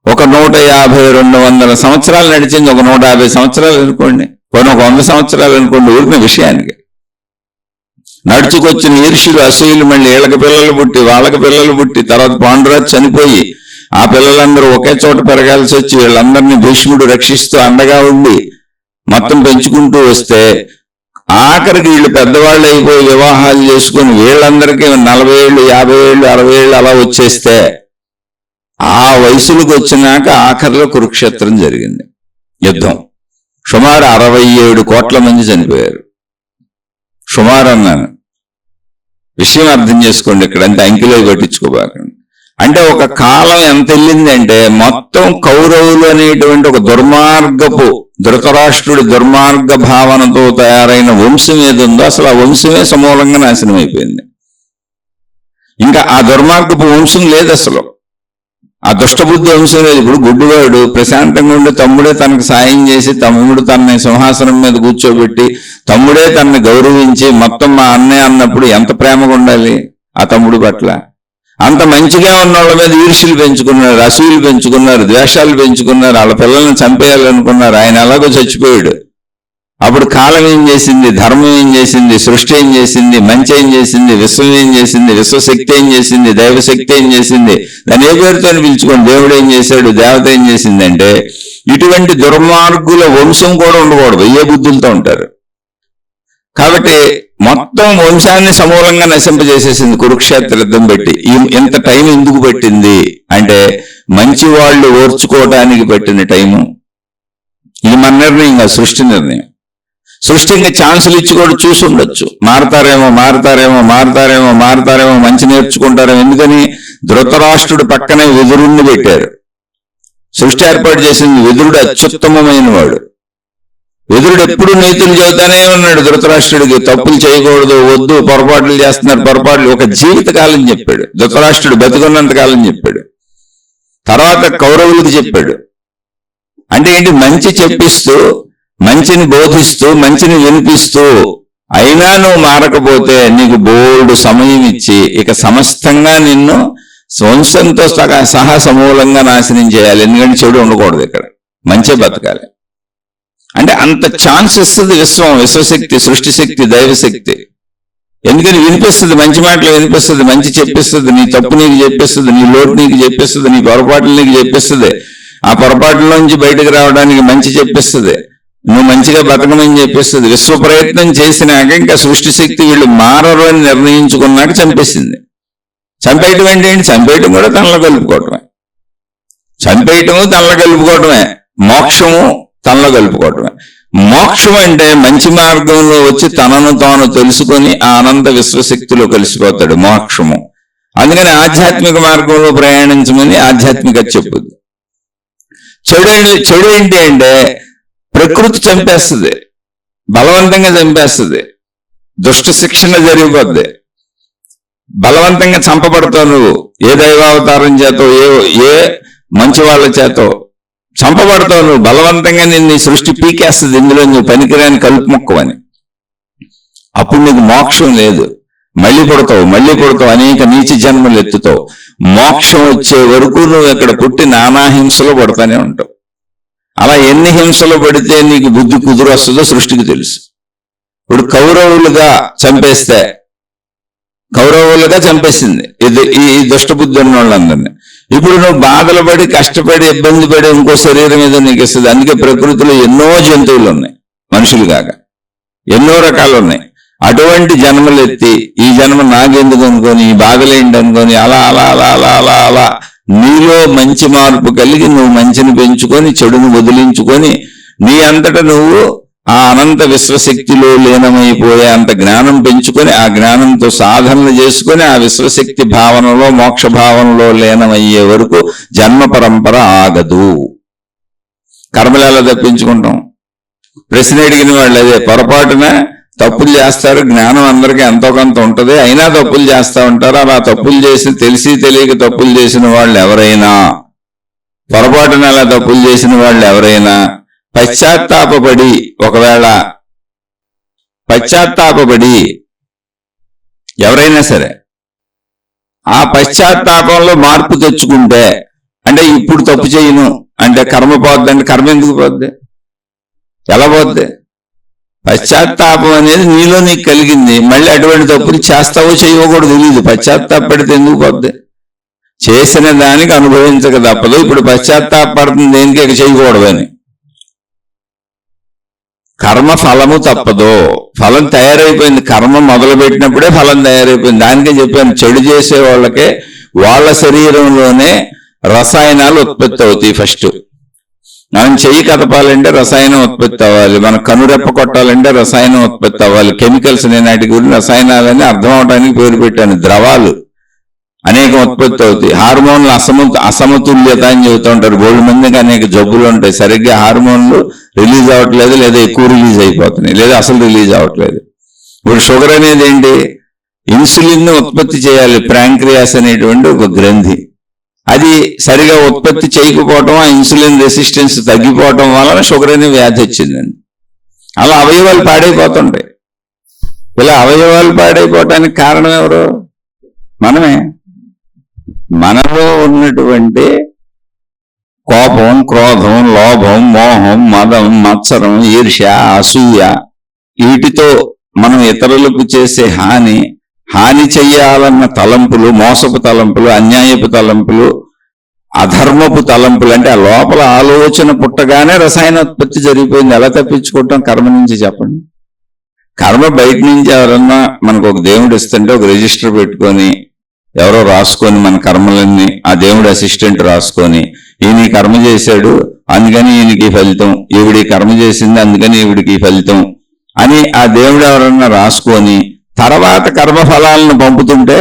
[SPEAKER 1] ఒక 150-200 సంవత్సరాలు నడిచింది. ఒక 150 సంవత్సరాలు అనుకోండి, కొన్ని 100 సంవత్సరాలు అనుకోండి, ఊరిన విషయానికి. నడుచుకొచ్చిన ఈర్ష్యులు, అసూయలు మళ్ళీ వీళ్ళకి పిల్లలు పుట్టి, వాళ్ళకి పిల్లలు పుట్టి, తర్వాత పాండురాజు చనిపోయి ఆ పిల్లలందరూ ఒకే చోట పెరగాల్సి వచ్చి వీళ్ళందరినీ భీష్ముడు రక్షిస్తూ అండగా ఉండి మొత్తం పెంచుకుంటూ వస్తే ఆఖరికి వీళ్ళు పెద్దవాళ్ళు అయిపోయి వివాహాలు చేసుకుని వీళ్ళందరికీ 40 ఏళ్ళు 50 ఏళ్ళు 60 ఏళ్ళు అలా వచ్చేస్తే ఆ వయసులకు వచ్చినాక ఆఖరిలో కురుక్షేత్రం జరిగింది యుద్ధం. సుమారు 67 కోట్ల మంది చనిపోయారు. సుమారు అన్నాను, విషయం అర్థం చేసుకోండి. ఇక్కడ అంటే అంకెలో పట్టించుకోబాకండి. అంటే ఒక కాలం ఎంత వెళ్ళింది అంటే మొత్తం కౌరవులు అనేటువంటి ఒక దుర్మార్గపు ధృతరాష్ట్రుడి దుర్మార్గ భావనతో తయారైన వంశం ఏదుందో అసలు ఆ వంశమే సమూలంగా నాశనం అయిపోయింది. ఇంకా ఆ దుర్మార్గపు వంశం లేదు అసలు. ఆ దుష్టబుద్ధి వంశం లేదు. ఇప్పుడు గుడ్డివాడు ప్రశాంతంగా ఉండి తమ్ముడే తనకు సాయం చేసి తమ్ముడు తనని సింహాసనం మీద కూర్చోబెట్టి తమ్ముడే తనని గౌరవించి మొత్తం మా అన్నయ్య అన్నప్పుడు ఎంత ప్రేమగా ఉండాలి ఆ తమ్ముడు పట్ల. అంత మంచిగా ఉన్న వాళ్ళ మీద ఈర్ష్యలు పెంచుకున్నారు, అసూయలు పెంచుకున్నారు, ద్వేషాలు పెంచుకున్నారు, వాళ్ళ పిల్లల్ని చంపేయాలనుకున్నారు. ఆయన ఎలాగో చచ్చిపోయాడు. అప్పుడు కాలం ఏం చేసింది, ధర్మం ఏం చేసింది, సృష్టి ఏం చేసింది, మంచి ఏం చేసింది, విశ్వం ఏం చేసింది, విశ్వశక్తి ఏం చేసింది, దైవశక్తి ఏం చేసింది, దాని ఏ పేరుతో పిలుచుకోండి. దేవుడు ఏం చేశాడు, దేవత ఏం చేసిందంటే ఇటువంటి దుర్మార్గుల వంశం కూడా ఉండకూడదు. ఏ బుద్ధులతో ఉంటారు. కాబట్టి మొత్తం వంశాన్ని సమూలంగా నశింపజేసేసింది కురుక్షేత్ర యుద్ధం పెట్టి. ఇంత టైం ఎందుకు పట్టింది అంటే మంచి వాళ్ళు ఓర్చుకోవడానికి పట్టిన టైము. ఇది మన నిర్ణయం కాదు, సృష్టి నిర్ణయం. సృష్టి ఇంకా ఛాన్సులు ఇచ్చి కూడా చూసి ఉండొచ్చు. మారతారేమో మంచి నేర్చుకుంటారేమో. ఎందుకని ధృతరాష్ట్రుడు పక్కనే విదురుణ్ణి పెట్టారు. సృష్టి ఏర్పాటు చేసింది విదురుడు అత్యుత్తమమైన వాడు. విదురుడు ఎప్పుడు నీతులు చెబుతానే ఉన్నాడు ధృతరాష్ట్రుడికి. తప్పులు చేయకూడదు, వద్దు, పొరపాట్లు చేస్తున్నారు, పొరపాట్లు ఒక జీవితకాలం చెప్పాడు. ధృతరాష్ట్రుడు బతికున్నంత కాలం చెప్పాడు. తర్వాత కౌరవులకు చెప్పాడు. అంటే ఏంటి, మంచి చెప్పిస్తూ, మంచిని బోధిస్తూ, మంచిని వినిపిస్తూ, అయినా నువ్వు మారకపోతే నీకు బోల్డు సమయం ఇచ్చి ఇక సమస్తంగా నిన్ను వంశంతో సహా సమూలంగా నాశనం చేయాలి. ఎందుకంటే చెడు ఉండకూడదు, ఇక్కడ మంచి బతకాలి. అంటే అంత ఛాన్స్ ఇస్తుంది విశ్వం, విశ్వశక్తి, సృష్టి శక్తి, దైవశక్తి. ఎందుకని వినిపిస్తుంది, మంచి మాటలు వినిపిస్తుంది, మంచి చెప్పిస్తుంది, నీ తప్పు నీకు చెప్పిస్తుంది, నీ లోటు నీకు చెప్పిస్తుంది, నీ పొరపాట్లు నీకు చెప్పిస్తుంది. ఆ పొరపాట్లోంచి బయటకు రావడానికి మంచి చెప్పిస్తుంది, నువ్వు మంచిగా బతకమని చెప్పిస్తుంది. విశ్వ ప్రయత్నం చేసినాక ఇంకా సృష్టి శక్తి వీళ్ళు మారరు అని నిర్ణయించుకున్నాక చంపేసింది. చంపేయటం ఏంటి? చంపేయటం కూడా తనలో కలుపుకోవటమే. చంపేయటము తనలో కలుపుకోవటమే, మోక్షము తనలో కలుపుకోవటమే. మోక్షం అంటే మంచి మార్గంలో వచ్చి తనను తాను తెలుసుకొని ఆనంద విశ్వశక్తిలో కలిసిపోతాడు మోక్షము. అందుకని ఆధ్యాత్మిక మార్గంలో ప్రయాణించమని ఆధ్యాత్మిక చెప్పుద్ది. చెడు ఏంటి అంటే ప్రకృతి చంపేస్తుంది, బలవంతంగా చంపేస్తుంది, దుష్ట శిక్షణ జరిగిపోద్ది. బలవంతంగా చంపబడతావు నువ్వు. ఏ దైవావతారం చేతో, ఏ మంచి వాళ్ళ చేతో చంపబడతావు నువ్వు. బలవంతంగా నిన్ను సృష్టి పీకేస్తుంది. ఇందులో నువ్వు పనికిరాని కలుపు మొక్కవని. అప్పుడు నీకు మోక్షం లేదు. మళ్ళీ పుడతావు, అనేక నీచ జన్మలు ఎత్తుతావు. మోక్షం వచ్చే వరకు నువ్వు ఇక్కడ పుట్టి నానా హింసలో పడతానే ఉంటావు. అలా ఎన్ని హింసలు పడితే నీకు బుద్ధి కుదురు వస్తుందో సృష్టికి తెలుసు. ఇప్పుడు కౌరవులుగా చంపేసింది ఈ దుష్టబుద్ధి ఉన్న వాళ్ళందరినీ. ఇప్పుడు నువ్వు బాధలు పడి, కష్టపడి, ఇబ్బంది పడి ఇంకో శరీరం ఏదో నీకు ఇస్తుంది. అందుకే ప్రకృతిలో ఎన్నో జంతువులు ఉన్నాయి, మనుషులు కాక ఎన్నో రకాలు ఉన్నాయి. అటువంటి జన్మలు ఎత్తి ఈ జన్మ నాకెందుకు అనుకొని, ఈ బాధలేంటి అనుకొని, అలా అలా అలా అలా అలా అలా నీలో మంచి మార్పు కలిగి నువ్వు మంచిని పెంచుకొని చెడును వదిలించుకొని నీ అంతటా నువ్వు ఆ అనంత విశ్వశక్తిలో లీనమైపోయే అంత జ్ఞానం పెంచుకొని ఆ జ్ఞానంతో సాధనలు చేసుకొని ఆ విశ్వశక్తి భావనలో, మోక్ష భావనలో లీనమయ్యే వరకు జన్మ పరంపర ఆగదు. కర్మలు ఎలా తప్పించుకుంటాం? ప్రశ్న అడిగిన వాళ్ళు అదే. పొరపాటున తప్పులు చేస్తారు, జ్ఞానం అందరికీ ఎంతో కొంత ఉంటుంది, అయినా తప్పులు చేస్తూ ఉంటారు. అలా తప్పులు చేసి తెలిసి తెలియక తప్పులు చేసిన వాళ్ళు ఎవరైనా, పొరపాటున అలా తప్పులు చేసిన వాళ్ళు ఎవరైనా పశ్చాత్తాపడి, ఒకవేళ పశ్చాత్తాపడి ఎవరైనా సరే ఆ పశ్చాత్తాపంలో మార్పు తెచ్చుకుంటే, అంటే ఇప్పుడు తప్పు చేయను అంటే కర్మ పోద్ది. అంటే కర్మ ఎందుకు పోద్ది? ఎలా పోద్ది? పశ్చాత్తాపం అనేది నీలో నీకు కలిగింది. మళ్ళీ అటువంటి తప్పులు చేస్తావో చేయవో కూడా తెలియదు. పశ్చాత్తాపడితే ఎందుకు పోద్ది? చేసిన దానికి అనుభవించక తప్పదు. ఇప్పుడు పశ్చాత్తాపడుతుంది దేనికి? చేయకూడదని. కర్మ ఫలము తప్పదు. ఫలం తయారైపోయింది, కర్మ మొదలు పెట్టినప్పుడే ఫలం తయారైపోయింది. దానికే చెప్పాను, చెడు చేసే వాళ్ళకే వాళ్ళ శరీరంలోనే రసాయనాలు ఉత్పత్తి అవుతాయి. ఫస్ట్ మనం చెయ్యి కదపాలంటే రసాయనం ఉత్పత్తి అవ్వాలి, మన కనురెప్ప కొట్టాలంటే రసాయనం ఉత్పత్తి అవ్వాలి. కెమికల్స్, నేను వాటి గురించి రసాయనాలని అర్థం అవడానికి పేరు పెట్టాను. ద్రవాలు అనేక ఉత్పత్తి అవుతాయి. హార్మోన్లు అసమతుల్యత అని చెబుతూ ఉంటారు. బోల్డ్ మందికి అనేక జబ్బులు ఉంటాయి, సరిగ్గా హార్మోన్లు రిలీజ్ అవ్వట్లేదు, లేదా ఎక్కువ రిలీజ్ అయిపోతున్నాయి, లేదా అసలు రిలీజ్ అవ్వట్లేదు. ఇప్పుడు షుగర్ అనేది ఏంటి, ఇన్సులిన్ ఉత్పత్తి చేయాలి, ప్యాంక్రియాస్ అనేటువంటి ఒక గ్రంథి. అది సరిగా ఉత్పత్తి చేయకపోవటం, ఆ ఇన్సులిన్ రెసిస్టెన్స్ తగ్గిపోవటం వలన షుగర్ అనే వ్యాధి వచ్చిందండి. అలా అవయవాలు పాడైపోతుంటాయి. ఇలా అవయవాలు పాడైపోవటానికి కారణం ఎవరు? మనమే. మనలో ఉన్నటువంటి కోపం, క్రోధం, లోభం, మోహం, మదం, మత్సరం, ఈర్ష్య, అసూయ, వీటితో మనం ఇతరులకు చేసే హాని చెయ్యాలన్న తలంపులు, మోసపు తలంపులు, అన్యాయపు తలంపులు, అధర్మపు తలంపులు, అంటే ఆ లోపల ఆలోచన పుట్టగానే రసాయనోత్పత్తి జరిగిపోయింది. ఎలా తప్పించుకుంటాం కర్మ నుంచి చెప్పండి? కర్మ బయట నుంచి ఎవరన్నా మనకు ఒక దేవుడు ఇస్తుంటే ఒక రిజిస్టర్ పెట్టుకొని ఎవరో రాసుకొని మన కర్మలన్నీ ఆ దేవుడు అసిస్టెంట్ రాసుకొని, ఈయన కర్మ చేశాడు అందుకని ఈయనకి ఫలితం, ఈవిడి కర్మ చేసింది అందుకని ఈవిడికి ఫలితం అని ఆ దేవుడు ఎవరన్నా రాసుకొని తర్వాత కర్మఫలాలను పంపుతుంటే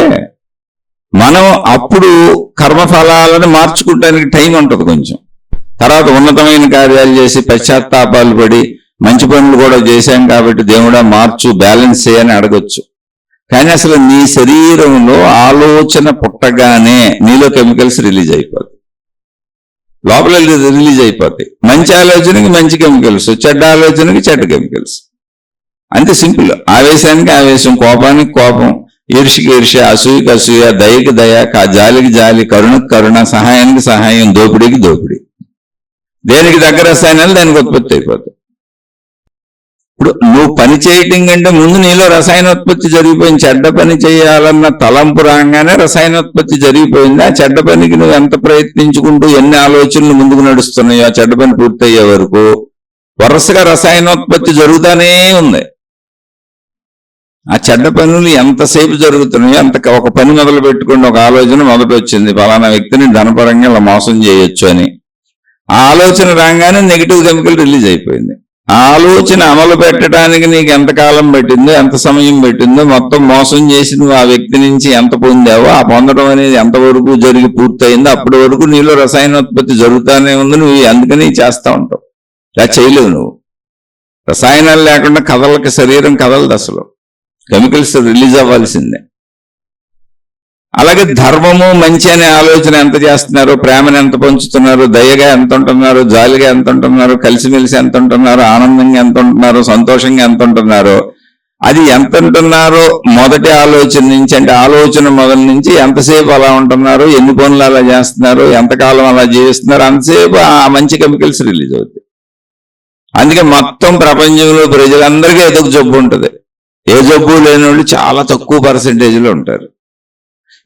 [SPEAKER 1] మనం అప్పుడు కర్మఫలాలను మార్చుకోవడానికి టైం ఉంటుంది కొంచెం. తర్వాత ఉన్నతమైన కార్యాలు చేసి పశ్చాత్తాపాలు పడి మంచి పనులు కూడా చేశాం కాబట్టి దేవుడా మార్చు, బ్యాలెన్స్ చేయని అడగొచ్చు. కానీ అసలు నీ శరీరంలో ఆలోచన పుట్టగానే నీలో కెమికల్స్ రిలీజ్ అయిపోతాయి, లోపల రిలీజ్ అయిపోతాయి. మంచి ఆలోచనకి మంచి కెమికల్స్, చెడ్డ ఆలోచనకి చెడ్డ కెమికల్స్. అంతే సింపుల్. ఆవేశానికి ఆవేశం, కోపానికి కోపం, ఈర్ష్యకి ఈర్ష్య, అసూయకి అసూయ, దయకి దయ, జాలికి జాలి, కరుణకి కరుణ, సహాయానికి సహాయం, దోపిడీకి దోపిడీ. దేనికి దగ్గర రసాయనాలు దానికి ఉత్పత్తి అయిపోతాయి. ఇప్పుడు నువ్వు పని చేయటం కంటే ముందు నీలో రసాయనోత్పత్తి జరిగిపోయింది. చెడ్డ పని చేయాలన్న తలంపు రాగానే రసాయనోత్పత్తి జరిగిపోయింది. ఆ చెడ్డ పనికి నువ్వు ఎంత ప్రయత్నించుకుంటూ ఎన్ని ఆలోచనలు ముందుకు నడుస్తున్నాయో ఆ చెడ్డ పని పూర్తయ్యే వరకు వరుసగా రసాయనోత్పత్తి జరుగుతూనే ఉంది. ఆ చెడ్డ పనులు ఎంతసేపు జరుగుతున్నాయో ఒక పని మొదలు పెట్టుకుని ఒక ఆలోచన మొదట వచ్చింది, ఫలానా వ్యక్తిని ధనపరంగా ఇలా మోసం చేయొచ్చు అని. ఆ ఆలోచన రాగానే నెగిటివ్ కెమికల్ రిలీజ్ అయిపోయింది. ఆ ఆలోచన అమలు పెట్టడానికి నీకు ఎంత కాలం పెట్టిందో, ఎంత సమయం పెట్టిందో, మొత్తం మోసం చేసి నువ్వు ఆ వ్యక్తి నుంచి ఎంత పొందావో, ఆ పొందడం అనేది ఎంతవరకు జరిగి పూర్తయిందో అప్పటి వరకు నీలో రసాయనోత్పత్తి జరుగుతూనే ఉంది. నువ్వు అందుకని చేస్తూ ఉంటావు. ఇలా చేయలేవు నువ్వు. రసాయనాలు లేకుండా శరీరం కదలదు, అసలు కెమికల్స్ రిలీజ్ అవ్వాల్సిందే. అలాగే ధర్మము మంచి అనే ఆలోచన ఎంత చేస్తున్నారు, ప్రేమను ఎంత పంచుతున్నారు, దయగా ఎంత ఉంటున్నారు, జాలిగా ఎంత ఉంటున్నారు, కలిసిమెలిసి ఎంత ఉంటున్నారు, ఆనందంగా ఎంత ఉంటున్నారు, సంతోషంగా ఎంత ఉంటున్నారో, అది ఎంత ఉంటున్నారో మొదటి ఆలోచన నుంచి, అంటే ఆలోచన మొదటి నుంచి ఎంతసేపు అలా ఉంటున్నారు, ఎన్ని పనులు అలా చేస్తున్నారు, ఎంతకాలం అలా జీవిస్తున్నారు, అంతసేపు ఆ మంచి కెమికల్స్ రిలీజ్ అవుతాయి. అందుకే మొత్తం ప్రపంచంలో ప్రజలందరికీ ఏదో జబ్బు ఉంటుంది. ఏ జబ్బు లేని వాళ్ళు చాలా తక్కువ పర్సెంటేజ్లో ఉంటారు.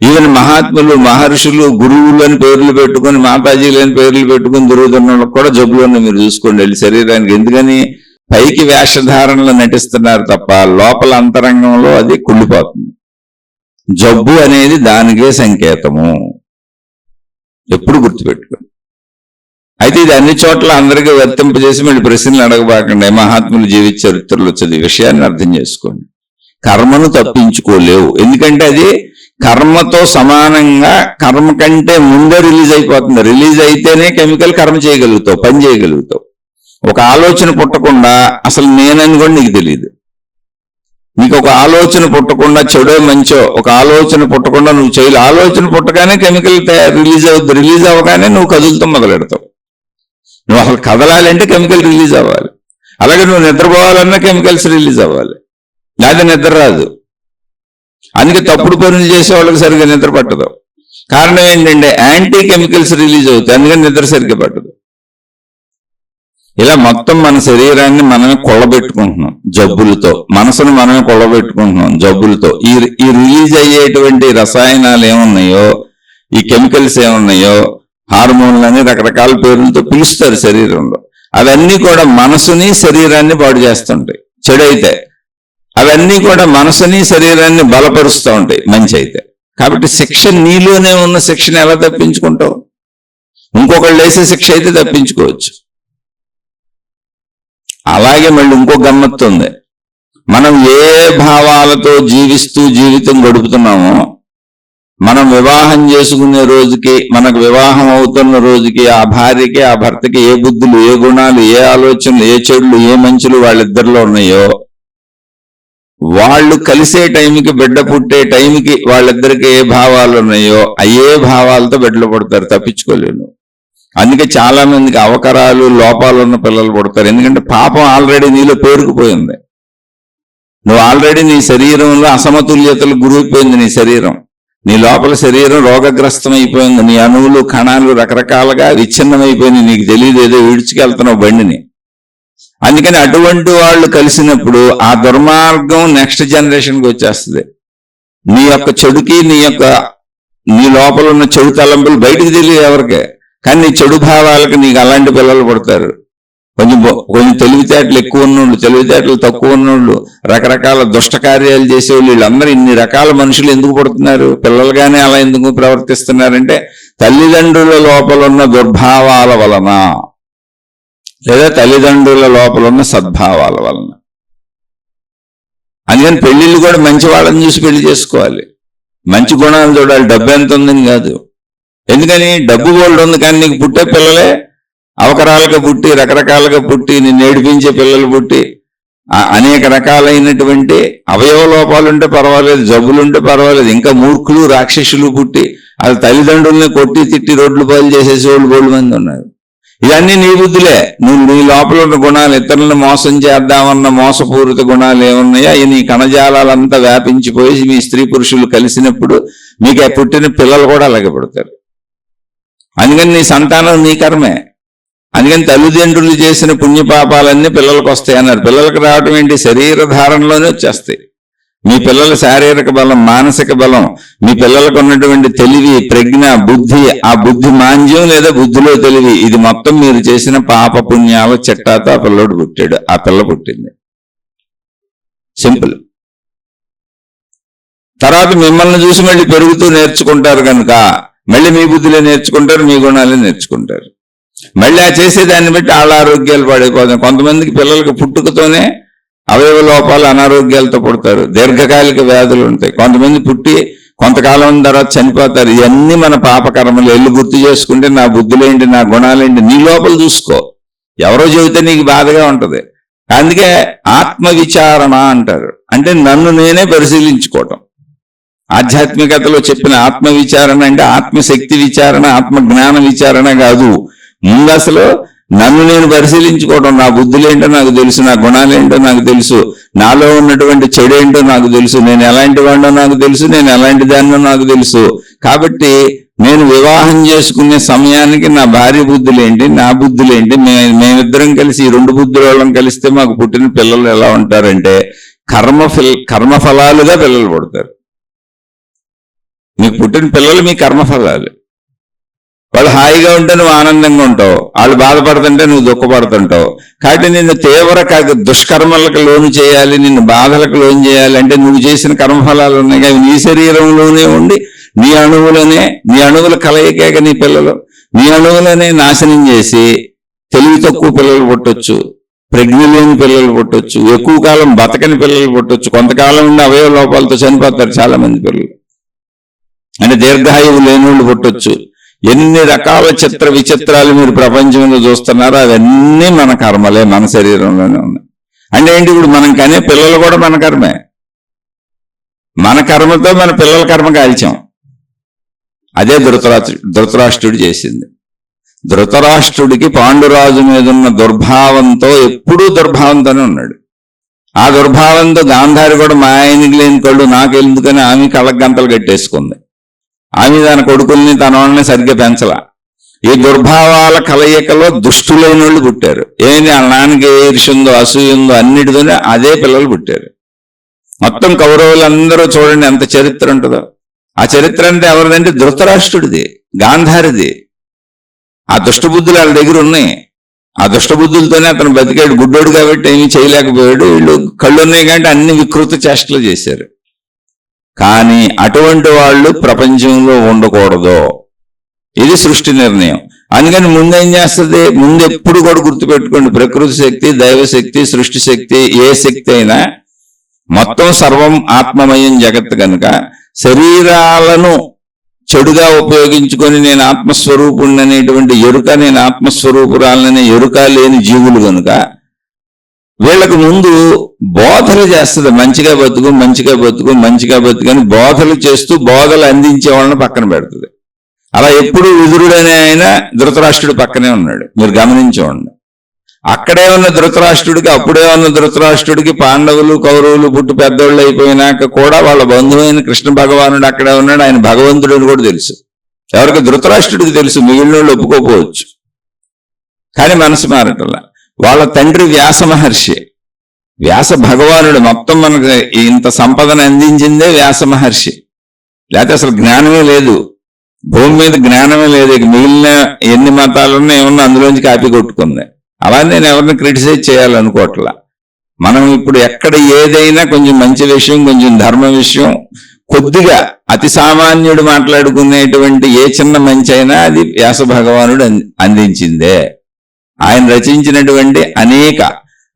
[SPEAKER 1] ఈవెన్ మహాత్ములు, మహర్షులు, గురువులు అని పేర్లు పెట్టుకుని, మాతాజీలు అని పేర్లు పెట్టుకుని తిరుగుతున్న వాళ్ళకి కూడా జబ్బులు ఉన్నాయి. మీరు చూసుకోండి వెళ్ళి శరీరానికి. ఎందుకని? పైకి వేషధారణలు నటిస్తున్నారు తప్ప లోపల అంతరంగంలో అది కుళ్ళిపోతుంది. జబ్బు అనేది దానికే సంకేతము, ఎప్పుడు గుర్తుపెట్టుకోండి. అయితే ఇది అన్ని చోట్ల అందరికీ వర్తింపజేసి మళ్ళీ ప్రశ్నలు అడగబాకండి. మహాత్ములు జీవిత చరిత్రలు వచ్చేది విషయాన్ని అర్థం చేసుకోండి. కర్మను తప్పించుకోలేవు, ఎందుకంటే అది కర్మతో సమానంగా, కర్మ కంటే ముందే రిలీజ్ అయిపోతుంది. రిలీజ్ అయితేనే కెమికల్ కర్మ చేయగలుగుతావు, పని చేయగలుగుతావు. ఒక ఆలోచన పుట్టకుండా అసలు నేనని కూడా నీకు తెలియదు. నీకు ఒక ఆలోచన పుట్టకుండా, చెడో మంచో ఒక ఆలోచన పుట్టకుండా నువ్వు చేయలేవు. ఆలోచన పుట్టగానే కెమికల్ రిలీజ్ అవుతుంది. రిలీజ్ అవ్వగానే నువ్వు కదులుతావు మొదలెడతావు. నువ్వు అసలు కదలాలంటే కెమికల్ రిలీజ్ అవ్వాలి. అలాగే నువ్వు నిద్రపోవాలన్నా కెమికల్స్ రిలీజ్ అవ్వాలి, లేదా నిద్ర రాదు. అందుకే తప్పుడు పనులు చేసే వాళ్ళకి సరిగ్గా నిద్ర పట్టదు. కారణం ఏంటంటే యాంటీ కెమికల్స్ రిలీజ్ అవుతాయి, అందుకని నిద్ర సరిగ్గా పట్టదు. ఇలా మొత్తం మన శరీరాన్ని మనమే కొల్లబెట్టుకుంటున్నాం జబ్బులతో, మనసును మనమే కొల్లబెట్టుకుంటున్నాం జబ్బులతో. ఈ రిలీజ్ అయ్యేటువంటి రసాయనాలు ఏమున్నాయో, ఈ కెమికల్స్ ఏమున్నాయో, హార్మోన్లు అని రకరకాల పేర్లతో పిలుస్తారు శరీరంలో. అవన్నీ కూడా మనసుని శరీరాన్ని పాడు చేస్తుంటాయి. చెడు అయితే అవన్నీ కూడా మనసుని శరీరాన్ని బలపరుస్తూ ఉంటాయి మంచి అయితే. కాబట్టి శిక్ష నీలోనే ఉన్న శిక్షను ఎలా తప్పించుకుంటావు? ఇంకొకళ్ళు వేసే శిక్ష అయితే తప్పించుకోవచ్చు. అలాగే మళ్ళీ ఇంకో గమ్మత్తు ఉంది. మనం ఏ భావాలతో జీవిస్తూ జీవితం గడుపుతున్నామో, మనం వివాహం చేసుకునే రోజుకి, మనకు వివాహం అవుతున్న రోజుకి ఆ భార్యకి ఆ భర్తకి ఏ బుద్ధులు, ఏ గుణాలు, ఏ ఆలోచనలు, ఏ చెడులు, ఏ మంచులు వాళ్ళిద్దరిలో ఉన్నాయో, వాళ్ళు కలిసే టైంకి, బిడ్డ పుట్టే టైంకి వాళ్ళిద్దరికి ఏ భావాలు ఉన్నాయో అయ్యే భావాలతో బిడ్డలు పుడతారు, తప్పించుకోలేను. అందుకే చాలా మందికి అవకరాలు, లోపాలు ఉన్న పిల్లలు పుడతారు. ఎందుకంటే పాపం ఆల్రెడీ నీలో పేరుకుపోయింది. నువ్వు ఆల్రెడీ నీ శరీరంలో అసమతుల్యతలు గురైపోయింది. నీ శరీరం, నీ లోపల శరీరం రోగగ్రస్తం అయిపోయింది. నీ అణువులు, కణాలు రకరకాలుగా విచ్ఛిన్నమైపోయింది. నీకు తెలియదు, ఏదో విడిచికెళ్తున్నావు బండిని. అందుకని అటువంటి వాళ్ళు కలిసినప్పుడు ఆ దుర్మార్గం నెక్స్ట్ జనరేషన్కి వచ్చేస్తుంది. నీ యొక్క చెడుకి, నీ లోపల ఉన్న చెడు తలంపులు బయటికి తెలియదు ఎవరికే. కానీ నీ చెడు భావాలకు నీకు అలాంటి పిల్లలు పుడతారు. కొంచెం తెలివితేటలు ఎక్కువ ఉన్నోళ్ళు, తెలివితేటలు తక్కువ ఉన్నోళ్ళు, రకరకాల దుష్ట కార్యాలు చేసేవాళ్ళు, వీళ్ళందరూ ఇన్ని రకాల మనుషులు ఎందుకు పుడుతున్నారు? పిల్లలుగానే అలా ఎందుకు ప్రవర్తిస్తున్నారంటే తల్లిదండ్రుల లోపల ఉన్న దుర్భావాల వలన, లేదా తల్లిదండ్రుల లోపల ఉన్న సద్భావాల వలన. అందుకని పెళ్లిళ్ళు కూడా మంచి వాళ్ళని చూసి పెళ్లి చేసుకోవాలి. మంచి గుణాలు చూడాలి. డబ్బు ఎంత ఉందని కాదు. ఎందుకని డబ్బు గోల్డ్ ఉంది, కానీ నీకు పుట్టే పిల్లలే అవకరాలుగా పుట్టి, రకరకాలుగా పుట్టి, నిన్ను ఏడిపించే పిల్లలు పుట్టి, అనేక రకాలైనటువంటి అవయవ లోపాలుంటే పర్వాలేదు, జబ్బులుంటే పర్వాలేదు, ఇంకా మూర్ఖులు, రాక్షసులు పుట్టి అది తల్లిదండ్రుల్ని కొట్టి తిట్టి రోడ్లు పాలు చేసేసి వాళ్ళు బోల్డ్ మంది ఉన్నారు. ఇవన్నీ నీ బుద్ధులే. నువ్వు నీ లోపల ఉన్న గుణాలు, ఇతరులను మోసం చేద్దామన్న మోసపూరిత గుణాలు ఏమున్నాయో అవి నీ కణజాలంతా వ్యాపించిపోయి మీ స్త్రీ పురుషులు కలిసినప్పుడు మీకు పుట్టిన పిల్లలు కూడా అలాగే పుడతారు. అందుకని నీ సంతానం నీ కర్మే. అందుకని తల్లిదండ్రులు చేసిన పుణ్యపాపాలన్నీ పిల్లలకు వస్తాయి అన్నారు. పిల్లలకు రావటం ఏంటి? శరీర ధారణలోనే వచ్చేస్తాయి. మీ పిల్లల శారీరక బలం, మానసిక బలం, మీ పిల్లలకు ఉన్నటువంటి తెలివి, ప్రజ్ఞ, బుద్ధి, ఆ బుద్ధి మాంద్యం లేదా బుద్ధిలో తెలివి, ఇది మొత్తం మీరు చేసిన పాప పుణ్యాల చెట్టాతో ఆ పిల్లోడు పుట్టాడు, ఆ పిల్ల పుట్టింది. సింపుల్. తర్వాత మిమ్మల్ని చూసి మళ్ళీ పెరుగుతూ నేర్చుకుంటారు కనుక మళ్ళీ మీ బుద్ధిలో నేర్చుకుంటారు, మీ గుణాలే నేర్చుకుంటారు. మళ్ళీ ఆ చేసేదాన్ని బట్టి వాళ్ళ ఆరోగ్యాలు పడిపోతాయి. కొంతమందికి పిల్లలకు పుట్టుకతోనే అవయవ లోపాలు, అనారోగ్యాలతో పుడతారు, దీర్ఘకాలిక వ్యాధులు ఉంటాయి. కొంతమంది పుట్టి కొంతకాలం తర్వాత చనిపోతారు. ఇవన్నీ మన పాపకర్మలు. ఎల్లు గుర్తు చేసుకుంటే నా బుద్ధులేంటి, నా గుణాలేంటి, నీ లోపల చూసుకో. ఎవరో చెబితే నీకు బాధగా ఉంటది. అందుకే ఆత్మ విచారణ అంటారు. అంటే నన్ను నేనే పరిశీలించుకోవటం. ఆధ్యాత్మికతలో చెప్పిన ఆత్మ విచారణ అంటే ఆత్మశక్తి విచారణ, ఆత్మ జ్ఞాన విచారణ కాదు. ముందు అసలు నన్ను నేను పరిశీలించుకోవడం. నా బుద్ధులేంటో నాకు తెలుసు, నా గుణాలేంటో నాకు తెలుసు, నాలో ఉన్నటువంటి చెడు ఏంటో నాకు తెలుసు, నేను ఎలాంటి వాడినో నాకు తెలుసు, నేను ఎలాంటి దాన్నో నాకు తెలుసు. కాబట్టి నేను వివాహం చేసుకునే సమయానికి నా భార్య బుద్ధులేంటి, నా బుద్ధులేంటి, మేమిద్దరం కలిసి ఈ రెండు బుద్ధుల వాళ్ళం కలిస్తే మాకు పుట్టిన పిల్లలు ఎలా ఉంటారంటే కర్మఫలాలుగా పిల్లలు పుడతారు. మీకు పుట్టిన పిల్లలు మీ కర్మఫలాలు. వాళ్ళు హాయిగా ఉంటే నువ్వు ఆనందంగా ఉంటావు, వాళ్ళు బాధపడుతుంటే నువ్వు దుఃఖపడుతుంటావు. కాబట్టి నిన్ను తీవ్ర దుష్కర్మలకు లోను చేయాలి, నిన్ను బాధలకు లోను చేయాలి అంటే నువ్వు చేసిన కర్మఫలాలు ఉన్నాయి కదా, నీ శరీరంలోనే ఉండి నీ అణువుల కలయికేక నీ పిల్లలు, నీ అణువులనే నాశనం చేసి తెలివి తక్కువ పిల్లలు పుట్టొచ్చు, ప్రజ్ఞ లేని పిల్లలు పుట్టొచ్చు, ఎక్కువ కాలం బతకని పిల్లలు పుట్టొచ్చు, కొంతకాలం ఉండి అవయవ లోపాలతో చనిపోతారు చాలా మంది పిల్లలు. అంటే దీర్ఘాయువు లేనివాళ్ళు పుట్టొచ్చు. ఎన్ని రకాల చిత్ర విచిత్రాలు మీరు ప్రపంచంలో చూస్తున్నారో అవన్నీ మన కర్మలే, మన శరీరంలోనే ఉన్నాయి. అంటే ఏంటి? ఇప్పుడు మనం కనే పిల్లలు కూడా మన కర్మే. మన కర్మతో మన పిల్లల కర్మ కాల్చాం. అదే ధృతరాష్ట్రుడు చేసింది. ధృతరాష్ట్రుడికి పాండురాజు మీద ఉన్న దుర్భావంతో, ఎప్పుడూ దుర్భావంతోనే ఉన్నాడు. ఆ దుర్భావంతో గాంధారి కూడా మా ఆయనకి లేని కళ్ళు నాకెందుకని ఆమె కళ్ళకు గంతలు కట్టేసుకుంది. ఆమె తన కొడుకుల్ని, తన వాళ్ళని సరిగ్గా పెంచలా. ఈ దుర్భావాల కలయికలో దుష్టులైన వాళ్ళు పుట్టారు. ఏంటి వాళ్ళ నాన్నకి ఈర్ష్యుందో, అసూయుందో అన్నిటితోనే అదే పిల్లలు పుట్టారు. మొత్తం కౌరవులందరూ చూడండి ఎంత చరిత్ర ఉంటుందో. ఆ చరిత్ర అంటే ఎవరిదంటే ధృతరాష్ట్రుడిది, గాంధారిది. ఆ దుష్టబుద్ధులు వాళ్ళ దగ్గర ఉన్నాయి. ఆ దుష్టబుద్ధులతోనే అతను బతికాడు, గుడ్డోడు కాబట్టి ఏమీ చేయలేకపోయాడు. వీళ్ళు కళ్ళు ఉన్నాయి కాబట్టి అన్ని వికృత చేష్టలు చేశారు. కానీ అటువంటి వాళ్ళు ప్రపంచంలో ఉండకూడదు, ఇది సృష్టి నిర్ణయం. అందుకని ముందేం చేస్తుంది, ముందు ఎప్పుడు కూడా గుర్తుపెట్టుకోండి, ప్రకృతి శక్తి, దైవశక్తి, సృష్టి శక్తి, ఏ శక్తి అయినా మొత్తం సర్వం ఆత్మమయం జగత్తు కనుక శరీరాలను చెడుగా ఉపయోగించుకొని నేను ఆత్మస్వరూపుణ్ణి అనేటువంటి ఎరుక, నేను ఆత్మస్వరూపురాలనే ఎరుక లేని జీవులు కనుక వీళ్ళకు ముందు బోధలు చేస్తుంది. మంచిగా బతుకు, మంచిగా బతుకు, మంచిగా బతుకు అని బోధలు చేస్తూ బోధలు అందించే వాళ్ళని పక్కన పెడుతుంది. అలా ఎప్పుడు విదురుడనే ఆయన ధృతరాష్ట్రుడు పక్కనే ఉన్నాడు, మీరు గమనించండి. అక్కడే ఉన్న ధృతరాష్ట్రుడికి, అప్పుడే ఉన్న ధృతరాష్ట్రుడికి పాండవులు కౌరవులు పుట్టు పెద్దోళ్ళు అయిపోయినాక కూడా వాళ్ళ బంధువైన కృష్ణ భగవానుడు అక్కడే ఉన్నాడు. ఆయన భగవంతుడు అని కూడా తెలుసు. ఎవరికి? ధృతరాష్ట్రుడికి తెలుసు, మిగిలిన వాళ్ళు ఒప్పుకోపోవచ్చు. కానీ మనసు మారటల్లా. వాళ్ళ తండ్రి వ్యాస మహర్షి, వ్యాస భగవానుడు. మొత్తం మనకు ఇంత సంపదను అందించిందే వ్యాస మహర్షి. లేకపోతే అసలు జ్ఞానమే లేదు, భూమి మీద జ్ఞానమే లేదు. ఇక మిగిలిన ఎన్ని మతాలున్నా ఏమన్నా అందులోంచి కాపీ కొట్టుకుంది. అలా నేను ఎవరిని క్రిటిసైజ్ చేయాలనుకోవట్లా. మనం ఇప్పుడు ఎక్కడ ఏదైనా కొంచెం మంచి విషయం, కొంచెం ధర్మ విషయం, కొద్దిగా అతి సామాన్యుడు మాట్లాడుకునేటువంటి ఏ చిన్న మంచి అయినా అది వ్యాస భగవానుడు అందించిందే. ఆయన రచించినటువంటి అనేక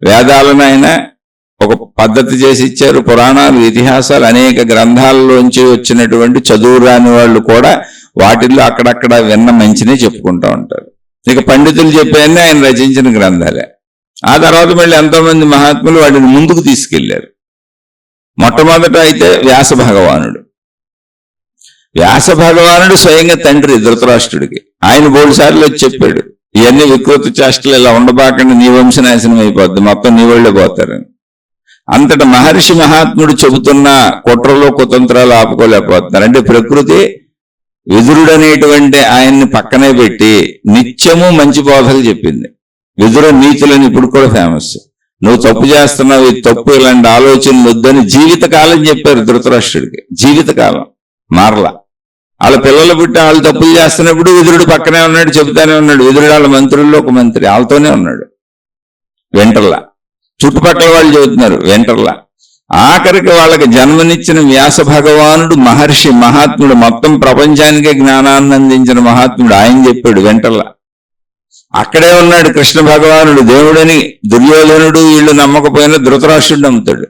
[SPEAKER 1] వేదాలను ఆయన ఒక పద్ధతి చేసి ఇచ్చారు. పురాణాలు, ఇతిహాసాలు, అనేక గ్రంథాలలోంచి వచ్చినటువంటి చదువు రాని వాళ్ళు కూడా వాటిల్లో అక్కడక్కడ విన్న మంచినే చెప్పుకుంటూ ఉంటారు. ఇక పండితులు చెప్పేవన్నీ ఆయన రచించిన గ్రంథాలే. ఆ తర్వాత మళ్ళీ ఎంతోమంది మహాత్ములు వాటిని ముందుకు తీసుకెళ్లారు. మొట్టమొదట అయితే వ్యాస భగవానుడు. వ్యాస భగవానుడు స్వయంగా తండ్రి ధృతరాష్ట్రుడికి. ఆయన 3 సార్లు వచ్చి చెప్పాడు, ఇవన్నీ వికృత చేష్టలు ఇలా ఉండబాకండి, నీ వంశనాశనం అయిపోద్ది, మొత్తం నీ వాళ్ళే పోతారని. అంతటా మహర్షి మహాత్ముడు చెబుతున్న కుట్రలో కుతంత్రాలు ఆపుకోలేకపోతున్నారు. అంటే ప్రకృతి విదురుడనేటువంటి ఆయన్ని పక్కనే పెట్టి నిత్యము మంచి బోధలు చెప్పింది. విదుర నీతులని ఇప్పుడు కూడా ఫేమస్. నువ్వు తప్పు చేస్తున్నావు, ఇది తప్పు, ఇలాంటి ఆలోచనలు వద్దని జీవితకాలం చెప్పారు ధృతరాష్ట్రుడికి. జీవితకాలం మారలా. వాళ్ళ పిల్లలు పుట్టి వాళ్ళు తప్పులు చేస్తున్నప్పుడు విదురుడు పక్కనే ఉన్నాడు, చెబుతానే ఉన్నాడు. విదురుడు వాళ్ళ మంత్రుల్లో ఒక మంత్రి, వాళ్ళతోనే ఉన్నాడు వెంటర్లా. చుట్టుపక్కల వాళ్ళు చెబుతున్నారు వెంటర్లా. ఆఖరికి వాళ్ళకి జన్మనిచ్చిన వ్యాస భగవానుడు మహర్షి మహాత్ముడు, మొత్తం ప్రపంచానికే జ్ఞానాన్ని అందించిన మహాత్ముడు, ఆయన చెప్పాడు వెంటర్లా. అక్కడే ఉన్నాడు కృష్ణ భగవానుడు. దేవుడని దుర్యోధనుడు వీళ్ళు నమ్మకపోయినా ధృతరాష్ట్రుడు నమ్ముతాడు.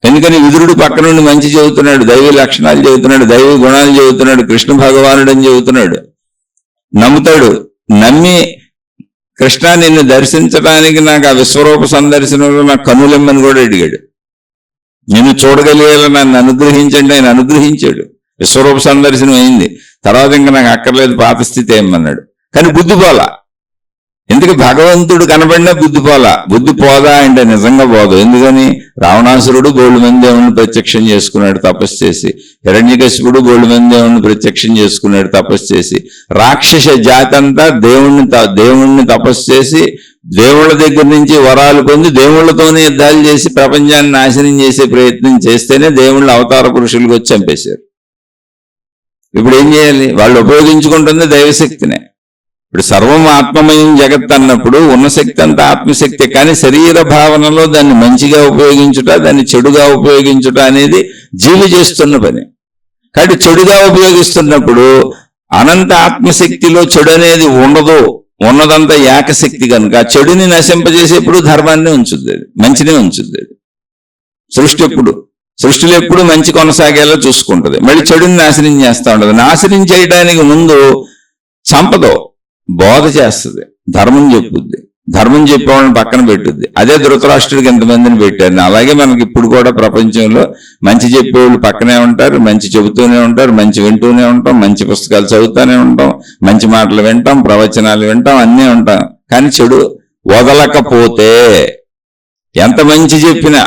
[SPEAKER 1] ఎందుకని విదురుడు పక్క నుండి మంచి చెబుతున్నాడు, దైవ లక్షణాలు చెబుతున్నాడు, దైవ గుణాలు చెబుతున్నాడు, కృష్ణ భగవానుడు అని చెబుతున్నాడు. నమ్ముతాడు. నమ్మి కృష్ణ నిన్ను దర్శించడానికి నాకు ఆ విశ్వరూప సందర్శనంలో నాకు కనులెమ్మని కూడా అడిగాడు. నిన్ను చూడగలిగేలా నన్ను అనుగ్రహించండి, ఆయన అనుగ్రహించాడు. విశ్వరూప సందర్శనం అయింది. తర్వాత ఇంకా నాకు అక్కర్లేదు, పాత స్థితి ఏమన్నాడు. కానీ బుద్ధి పోలా. ఎందుకు? భగవంతుడు కనబడినా బుద్ధి పోలా. బుద్ధి పోదా అంటే నిజంగా పోదు. ఎందుకని? రావణాసురుడు బోళ్ళు మంది దేవుణ్ణి ప్రత్యక్షం చేసుకున్నాడు తపస్సు చేసి. హిరణ్యకశిపుడు బోళ్ళు మంది దేవుణ్ణి ప్రత్యక్షం చేసుకున్నాడు తపస్సు చేసి. రాక్షస జాతి అంతా దేవుణ్ణి తపస్సు చేసి దేవుళ్ళ దగ్గర నుంచి వరాలు పొంది దేవుళ్లతోనే యుద్ధాలు చేసి ప్రపంచాన్ని నాశనం చేసే ప్రయత్నం చేస్తేనే దేవుళ్ళు అవతార పురుషులకు వచ్చి చంపేశారు. ఇప్పుడు ఏం చేయాలి? వాళ్ళు ఉపయోగించుకుంటుంది దైవశక్తినే. ఇప్పుడు సర్వం ఆత్మమయం జగత్ అన్నప్పుడు ఉన్న శక్తి అంతా ఆత్మశక్తి. కానీ శరీర భావనలో దాన్ని మంచిగా ఉపయోగించుట, దాన్ని చెడుగా ఉపయోగించుట అనేది జీవి చేస్తున్న పని. కాబట్టి చెడుగా ఉపయోగిస్తున్నప్పుడు అనంత ఆత్మశక్తిలో చెడు అనేది ఉండదు. ఉన్నదంతా ఏకశక్తి కనుక చెడుని నశింపజేసేప్పుడు ధర్మాన్ని ఉంచుద్ది, మంచినే ఉంచుద్ది. సృష్టిలో ఎప్పుడు మంచి కొనసాగేలా చూసుకుంటుంది. మళ్ళీ చెడుని నాశనం చేస్తూ ఉంటుంది. నాశనం చేయడానికి ముందు సంపద బోధ చేస్తుంది, ధర్మం చెప్పుద్ది. ధర్మం చెప్పేవాళ్ళని పక్కన పెట్టుద్ది. అదే ధృతరాష్ట్రుడికి ఎంతమందిని పెట్టారు. అలాగే మనకి ఇప్పుడు కూడా ప్రపంచంలో మంచి చెప్పేవాళ్ళు పక్కనే ఉంటారు, మంచి చెబుతూనే ఉంటారు, మంచి వింటూనే ఉంటాం, మంచి పుస్తకాలు చదువుతూనే ఉంటాం, మంచి మాటలు వింటాం, ప్రవచనాలు వింటాం, అన్నీ ఉంటాం. కానీ చెడు వదలకపోతే ఎంత మంచి చెప్పినా,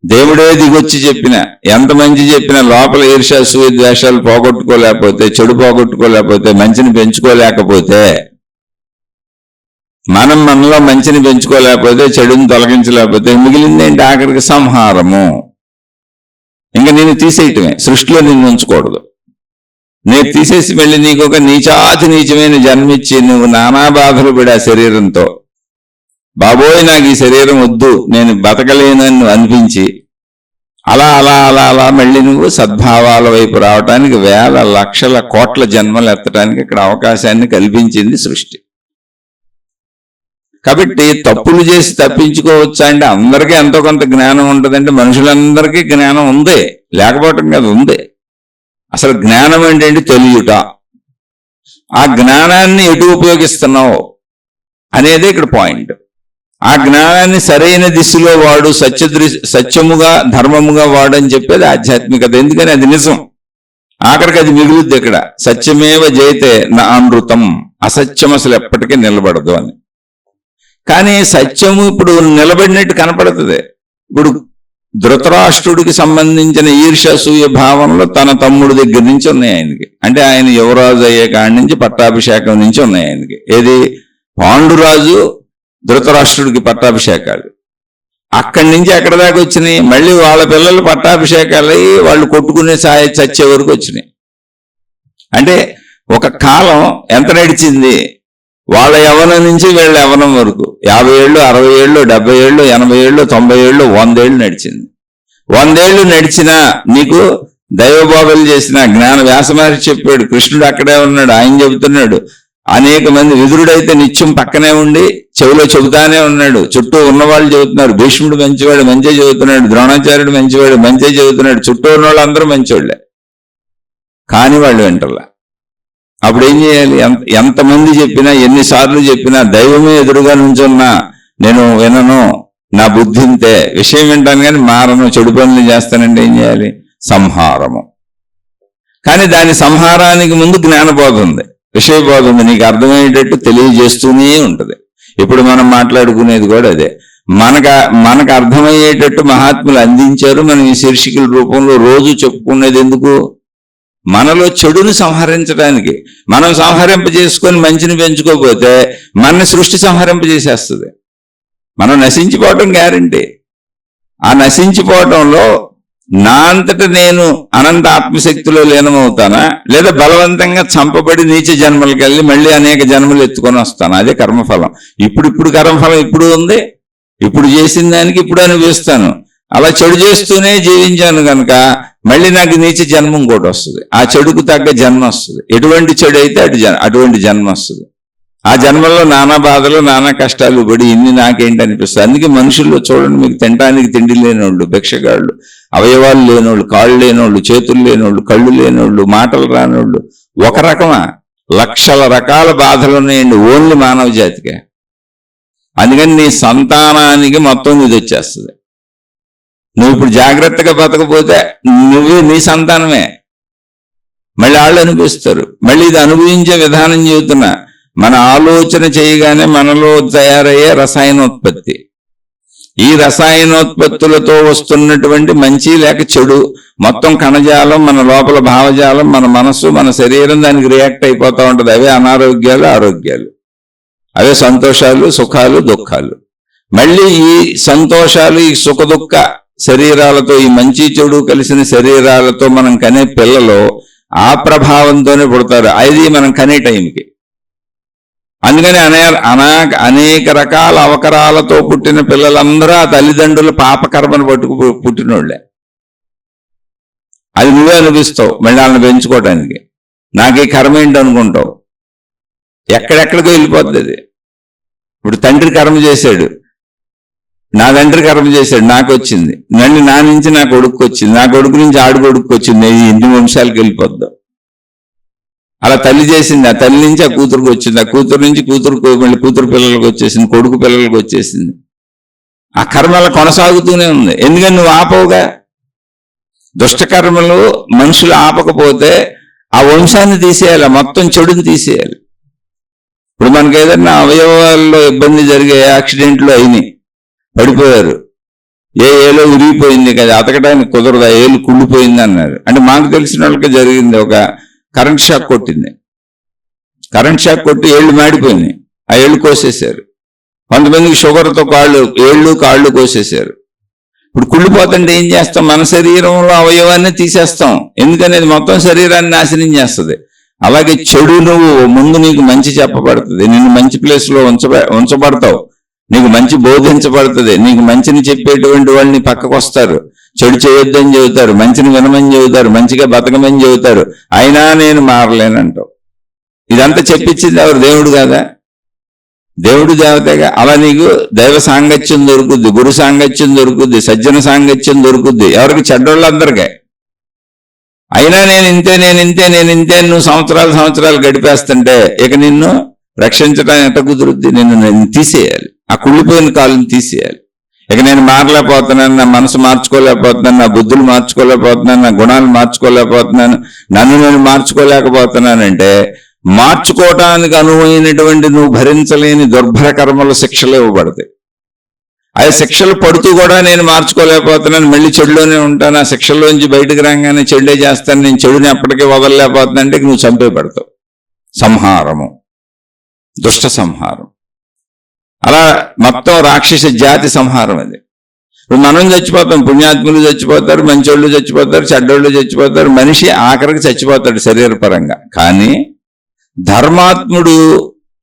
[SPEAKER 1] దేవుడే దిగొచ్చి చెప్పినా, ఎంత మంచి చెప్పినా లోపల ఈర్ష్య అసూయ ద్వేషాలు పోగొట్టుకోలేకపోతే, చెడు పోగొట్టుకోలేకపోతే, మంచిని పెంచుకోలేకపోతే, మనలో మంచిని పెంచుకోలేకపోతే, చెడుని తొలగించలేకపోతే మిగిలింది ఏంటి? ఆఖరికి సంహారము. ఇంకా నిన్ను తీసేయటమే. సృష్టిలో నిన్ను ఉంచకూడదు. నేను తీసేసి మళ్ళీ నీకు ఒక నీచాతి నీచమైన జన్మిచ్చి నువ్వు నానా బాధలు పడి ఆ శరీరంతో, బాబోయ్ నాకు ఈ శరీరం వద్దు నేను బతకలేనని అనిపించి అలా అలా అలా అలా మళ్ళీ నువ్వు సద్భావాల వైపు రావటానికి వేల లక్షల కోట్ల జన్మలు ఎత్తడానికి ఇక్కడ అవకాశాన్ని కల్పించింది సృష్టి. కాబట్టి తప్పులు చేసి తప్పించుకోవచ్చా అంటే అందరికీ ఎంతో కొంత జ్ఞానం ఉంటుందంటే మనుషులందరికీ జ్ఞానం ఉంది, లేకపోవటం కదా ఉంది. అసలు జ్ఞానం ఏంటంటే తెలియట. ఆ జ్ఞానాన్ని ఎటు ఉపయోగిస్తున్నావు అనేది ఇక్కడ పాయింట్. ఆ జ్ఞానాన్ని సరైన దిశలో వాడు, సత్యముగా ధర్మముగా వాడని చెప్పేది ఆధ్యాత్మికత. ఎందుకని అది నిజం, ఆఖరికి అది మిగులుద్ది. ఇక్కడ సత్యమేవ జయతే నా అమృతం, అసత్యం అసలు ఎప్పటికీ నిలబడదు అని. కానీ సత్యము ఇప్పుడు నిలబడినట్టు కనపడుతుంది. ఇప్పుడు ధృతరాష్ట్రుడికి సంబంధించిన ఈర్ష్యాసూయ భావనలు తన తమ్ముడి దగ్గర నుంచి ఉన్నాయి ఆయనకి. అంటే ఆయన యువరాజు అయ్యే కాడి నుంచి పట్టాభిషేకం నుంచి ఉన్నాయి ఆయనకి. ఏది పాండురాజు ధృతరాష్ట్రుడికి పట్టాభిషేకాలు, అక్కడి నుంచి ఎక్కడ దాకా వచ్చినాయి. మళ్ళీ వాళ్ళ పిల్లలు పట్టాభిషేకాలు అయ్యి వాళ్ళు కొట్టుకునే చచ్చే వరకు వచ్చినాయి. అంటే ఒక కాలం ఎంత నడిచింది, వాళ్ళ యవనం నుంచి వీళ్ళ యవనం వరకు 50 ఏళ్ళు 60 ఏళ్ళు 70 ఏళ్ళు 80 ఏళ్ళు 90 ఏళ్ళు 100 ఏళ్ళు నడిచింది. 100 ఏళ్ళు నడిచినా నీకు దైవబోధలు చేసిన జ్ఞాన వ్యాసమహర్షి చెప్పాడు, కృష్ణుడు అక్కడే ఉన్నాడు, ఆయన చెబుతున్నాడు. అనేక మంది, విదురుడైతే నిత్యం పక్కనే ఉండి చెవిలో చెబుతానే ఉన్నాడు, చుట్టూ ఉన్నవాళ్ళు చెబుతున్నారు. భీష్ముడు మంచివాడు మంచిగా చెబుతున్నాడు, ద్రోణాచార్యుడు మంచివాడు మంచిగా చెబుతున్నాడు, చుట్టూ ఉన్న వాళ్ళు అందరూ మంచివాళ్లే. కానీ వాళ్ళు వింటలా. అప్పుడు ఏం చేయాలి? ఎంతమంది చెప్పినా ఎన్నిసార్లు చెప్పినా దైవమే ఎదురుగా నుంచున్నా నేను వినను, నా బుద్ధి ఇంతే, విషయం వింటాను కానీ మారను, చెడు పనులు చేస్తానంటే ఏం చేయాలి? సంహారము. కానీ దాని సంహారానికి ముందు జ్ఞానబోధ ఉంది, విషయబోధ ఉంది, నీకు అర్థమయ్యేటట్టు తెలియజేస్తూనే ఉంటుంది. ఇప్పుడు మనం మాట్లాడుకునేది కూడా అదే. మనకు అర్థమయ్యేటట్టు మహాత్ములు అందించారు. మనం ఈ శీర్షికల రూపంలో రోజు చెప్పుకునేది ఎందుకు? మనలో చెడుని సంహరించడానికి. మనం సంహరింపజేసుకొని మంచిని పెంచుకోకపోతే మన సృష్టి సంహరింపజేసేస్తుంది. మనం నశించిపోవటం గ్యారంటీ. ఆ నశించిపోవటంలో నా అంతట నేను అనంత ఆత్మశక్తిలో లీనమవుతానా, లేదా బలవంతంగా చంపబడి నీచ జన్మలకు వెళ్ళి మళ్ళీ అనేక జన్మలు ఎత్తుకొని వస్తాను? అదే కర్మఫలం. ఇప్పుడు కర్మఫలం ఇప్పుడు ఉంది, ఇప్పుడు చేసిన దానికి ఇప్పుడు అనుభవిస్తాను. అలా చెడు చేస్తూనే జీవించాను కనుక మళ్ళీ నాకు నీచ జన్మ ఇంకోటి వస్తుంది, ఆ చెడుకు తగ్గ జన్మ వస్తుంది. ఎటువంటి చెడు అయితే అటువంటి జన్మ వస్తుంది. ఆ జన్మల్లో నానా బాధలు నానా కష్టాలు పడి ఇన్ని నాకేంటి అనిపిస్తుంది. అందుకే మనుషుల్లో చూడండి, మీకు తినడానికి తిండి లేనోళ్ళు, భిక్షగాళ్ళు, అవయవాలు లేనోళ్ళు, కాళ్ళు లేనోళ్ళు, చేతులు లేనోళ్ళు, కళ్ళు లేనోళ్ళు, మాటలు రానోళ్ళు, ఒక రకమా లక్షల రకాల బాధలు ఉన్నాయండి ఓన్లీ మానవ జాతికే. అందుకని నీ సంతానానికి మొత్తం ఇది వచ్చేస్తుంది. నువ్వు ఇప్పుడు జాగ్రత్తగా బతకపోతే నువ్వే నీ సంతానమే, మళ్ళీ వాళ్ళు అనిపిస్తారు. మళ్ళీ ఇది అనుభవించే విధానం చెబుతున్నా. మన ఆలోచన చేయగానే మనలో తయారయ్యే రసాయనోత్పత్తి, ఈ రసాయనోత్పత్తులతో వస్తున్నటువంటి మంచి లేక చెడు మొత్తం కణజాలం, మన లోపల భావజాలం, మన మనస్సు, మన శరీరం దానికి రియాక్ట్ అయిపోతూ ఉంటుంది. అవే అనారోగ్యాలు, ఆరోగ్యాలు, అవే సంతోషాలు, సుఖాలు, దుఃఖాలు. మళ్ళీ ఈ సంతోషాలు, ఈ సుఖ దుఃఖ శరీరాలతో, ఈ మంచి చెడు కలిసిన శరీరాలతో మనం కనే పిల్లలు ఆ ప్రభావంతోనే పుడతారు. అది మనం కనే టైంకి. అందుకని అనేక రకాల అవకరాలతో పుట్టిన పిల్లలందరూ ఆ తల్లిదండ్రుల పాపకర్మను పట్టుకు పుట్టినోళ్లే. అది నువ్వే అనిపిస్తావు మళ్ళీ వాళ్ళని పెంచుకోవటానికి. నాకు ఈ కర్మ ఏంటి అనుకుంటావు, ఎక్కడెక్కడికో వెళ్ళిపోతుంది అది. ఇప్పుడు తండ్రి కర్మ చేశాడు, నా తండ్రి కర్మ చేశాడు, నాకు వచ్చింది. మళ్ళీ నా నుంచి నా కొడుకు వచ్చింది, నా కొడుకు నుంచి ఆడు కొడుకు వచ్చింది. ఎన్ని వంశాలకు వెళ్ళిపోద్దాం. అలా తల్లి చేసింది, ఆ తల్లి నుంచి ఆ కూతురుకు వచ్చింది, ఆ కూతురు నుంచి కూతురుకు, మళ్ళీ కూతురు పిల్లలకు వచ్చేసింది, కొడుకు పిల్లలకు వచ్చేసింది. ఆ కర్మ అలా కొనసాగుతూనే ఉంది. ఎందుకని నువ్వు ఆపవుగా. దుష్టకర్మలు మనుషులు ఆపకపోతే ఆ వంశాన్ని తీసేయాలి, మొత్తం చెడుని తీసేయాలి. ఇప్పుడు మనకి ఏదన్నా అవయవాల్లో ఇబ్బంది జరిగే యాక్సిడెంట్లు అయినాయి, పడిపోయారు, ఏలో విరిగిపోయింది కదా, అతకడానికి కుదరదు, ఆ ఏలు కుళ్ళిపోయింది అన్నారు. అంటే మాకు తెలిసిన వాళ్ళకి జరిగింది. ఒక కరెంట్ షాక్ కొట్టింది, కరెంట్ షాక్ కొట్టి ఏళ్ళు మాడిపోయినాయి, ఆ ఏళ్ళు కోసేశారు. కొంతమందికి షుగర్తో ఏళ్ళు కాళ్ళు కోసేశారు. ఇప్పుడు కుళ్ళిపోతుంటే ఏం చేస్తాం? మన శరీరంలో అవయవాన్ని తీసేస్తాం, ఎందుకని అది మొత్తం శరీరాన్ని నాశనం చేస్తుంది. అలాగే చెడు నువ్వు ముందు నీకు మంచి చెప్పబడుతుంది, నిన్ను మంచి ప్లేస్లో ఉంచబడతావు, నీకు మంచి బోధించబడుతుంది, నీకు మంచిని చెప్పేటువంటి వాళ్ళని పక్కకు వస్తారు, చెడు చేయొద్దని చెబుతారు, మంచిని వినమని చెబుతారు, మంచిగా బతకమని చెబుతారు, అయినా నేను మారలేనంటావు. ఇదంతా చెప్పించింది ఎవరు? దేవుడు కాదా? దేవుడు దేవతగా. అలా నీకు దైవ సాంగత్యం దొరుకుద్ది, గురు సాంగత్యం దొరుకుద్ది, సజ్జన సాంగత్యం దొరుకుద్ది. ఎవరికి? చెడ్డోళ్ళందరికీ. అయినా నేను ఇంతే నువ్వు సంవత్సరాలు గడిపేస్తుంటే ఇక నిన్ను రక్షించడానికి ఎట్ట కుదురుద్ది? నేను తీసేయాలి, ఆ కుళ్ళిపోయిన కాళ్ళని తీసేయాలి. ఇక నేను మారలేకపోతున్నాను, నా మనసు మార్చుకోలేకపోతున్నాను, నా బుద్ధులు మార్చుకోలేకపోతున్నాను, నా గుణాలు మార్చుకోలేకపోతున్నాను, నన్ను నేను మార్చుకోలేకపోతున్నానంటే మార్చుకోవటానికి అనువైనటువంటి నువ్వు భరించలేని దుర్భర కర్మల శిక్షలు ఇవ్వబడతాయి. ఆ శిక్షలు పడుతూ కూడా నేను మార్చుకోలేకపోతున్నాను, మళ్ళీ చెడులోనే ఉంటాను, ఆ శిక్షల్లోంచి బయటకు రాగానే చెడులే చేస్తాను, నేను చెడుని ఎప్పటికీ వదలలేకపోతున్నా అంటే నువ్వు చంపే పడతావు. సంహారము, దుష్ట సంహారం. అలా మొత్తం రాక్షస జాతి సంహారం అది. ఇప్పుడు మనం చచ్చిపోతాం, పుణ్యాత్ములు చచ్చిపోతారు, మంచోళ్ళు చచ్చిపోతారు, చెడ్డోళ్ళు చచ్చిపోతారు, మనిషి ఆఖరికి చచ్చిపోతాడు శరీరపరంగా. కానీ ధర్మాత్ముడు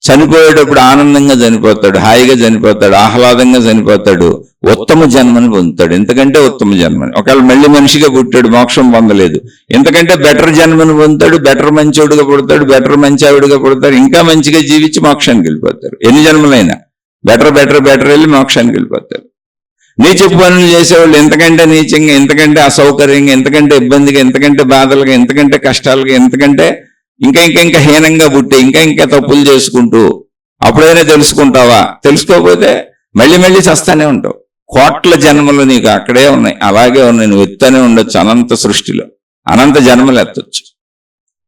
[SPEAKER 1] చనిపోయేటప్పుడు ఆనందంగా చనిపోతాడు, హాయిగా చనిపోతాడు, ఆహ్లాదంగా చనిపోతాడు, ఉత్తమ జన్మని పొందుతాడు. ఎందుకంటే ఉత్తమ జన్మని, ఒకవేళ మళ్ళీ మనిషిగా పుట్టాడు, మోక్షం పొందలేదు, ఎందుకంటే బెటర్ జన్మని పొందుతాడు, బెటర్ మంచోడుగా పుడతాడు, బెటర్ మంచి ఆవిడగా పుడతారు, ఇంకా మంచిగా జీవించి మోక్షానికి వెళ్ళిపోతారు. ఎన్ని జన్మలైనా బెటర్ వెళ్ళి మోక్షానికి వెళ్ళిపోతారు. నీచపు పనులు చేసేవాళ్ళు ఎంతకంటే నీచంగా, ఎంతకంటే అసౌకర్యంగా, ఎంతకంటే ఇబ్బందిగా, ఎంతకంటే బాధలుగా, ఎంతకంటే కష్టాలుగా, ఎంతకంటే ఇంకా హీనంగా పుట్టి ఇంకా తప్పులు చేసుకుంటూ అప్పుడైనా తెలుసుకుంటావా? తెలుసుకోకపోతే మళ్ళీ చస్తానే ఉంటావు. కోట్ల జన్మలు నీకు అక్కడే ఉన్నాయి, అలాగే ఉన్నాయి, నువ్వు ఎత్తనే ఉండొచ్చు. అనంత సృష్టిలో అనంత జన్మలు ఎత్తొచ్చు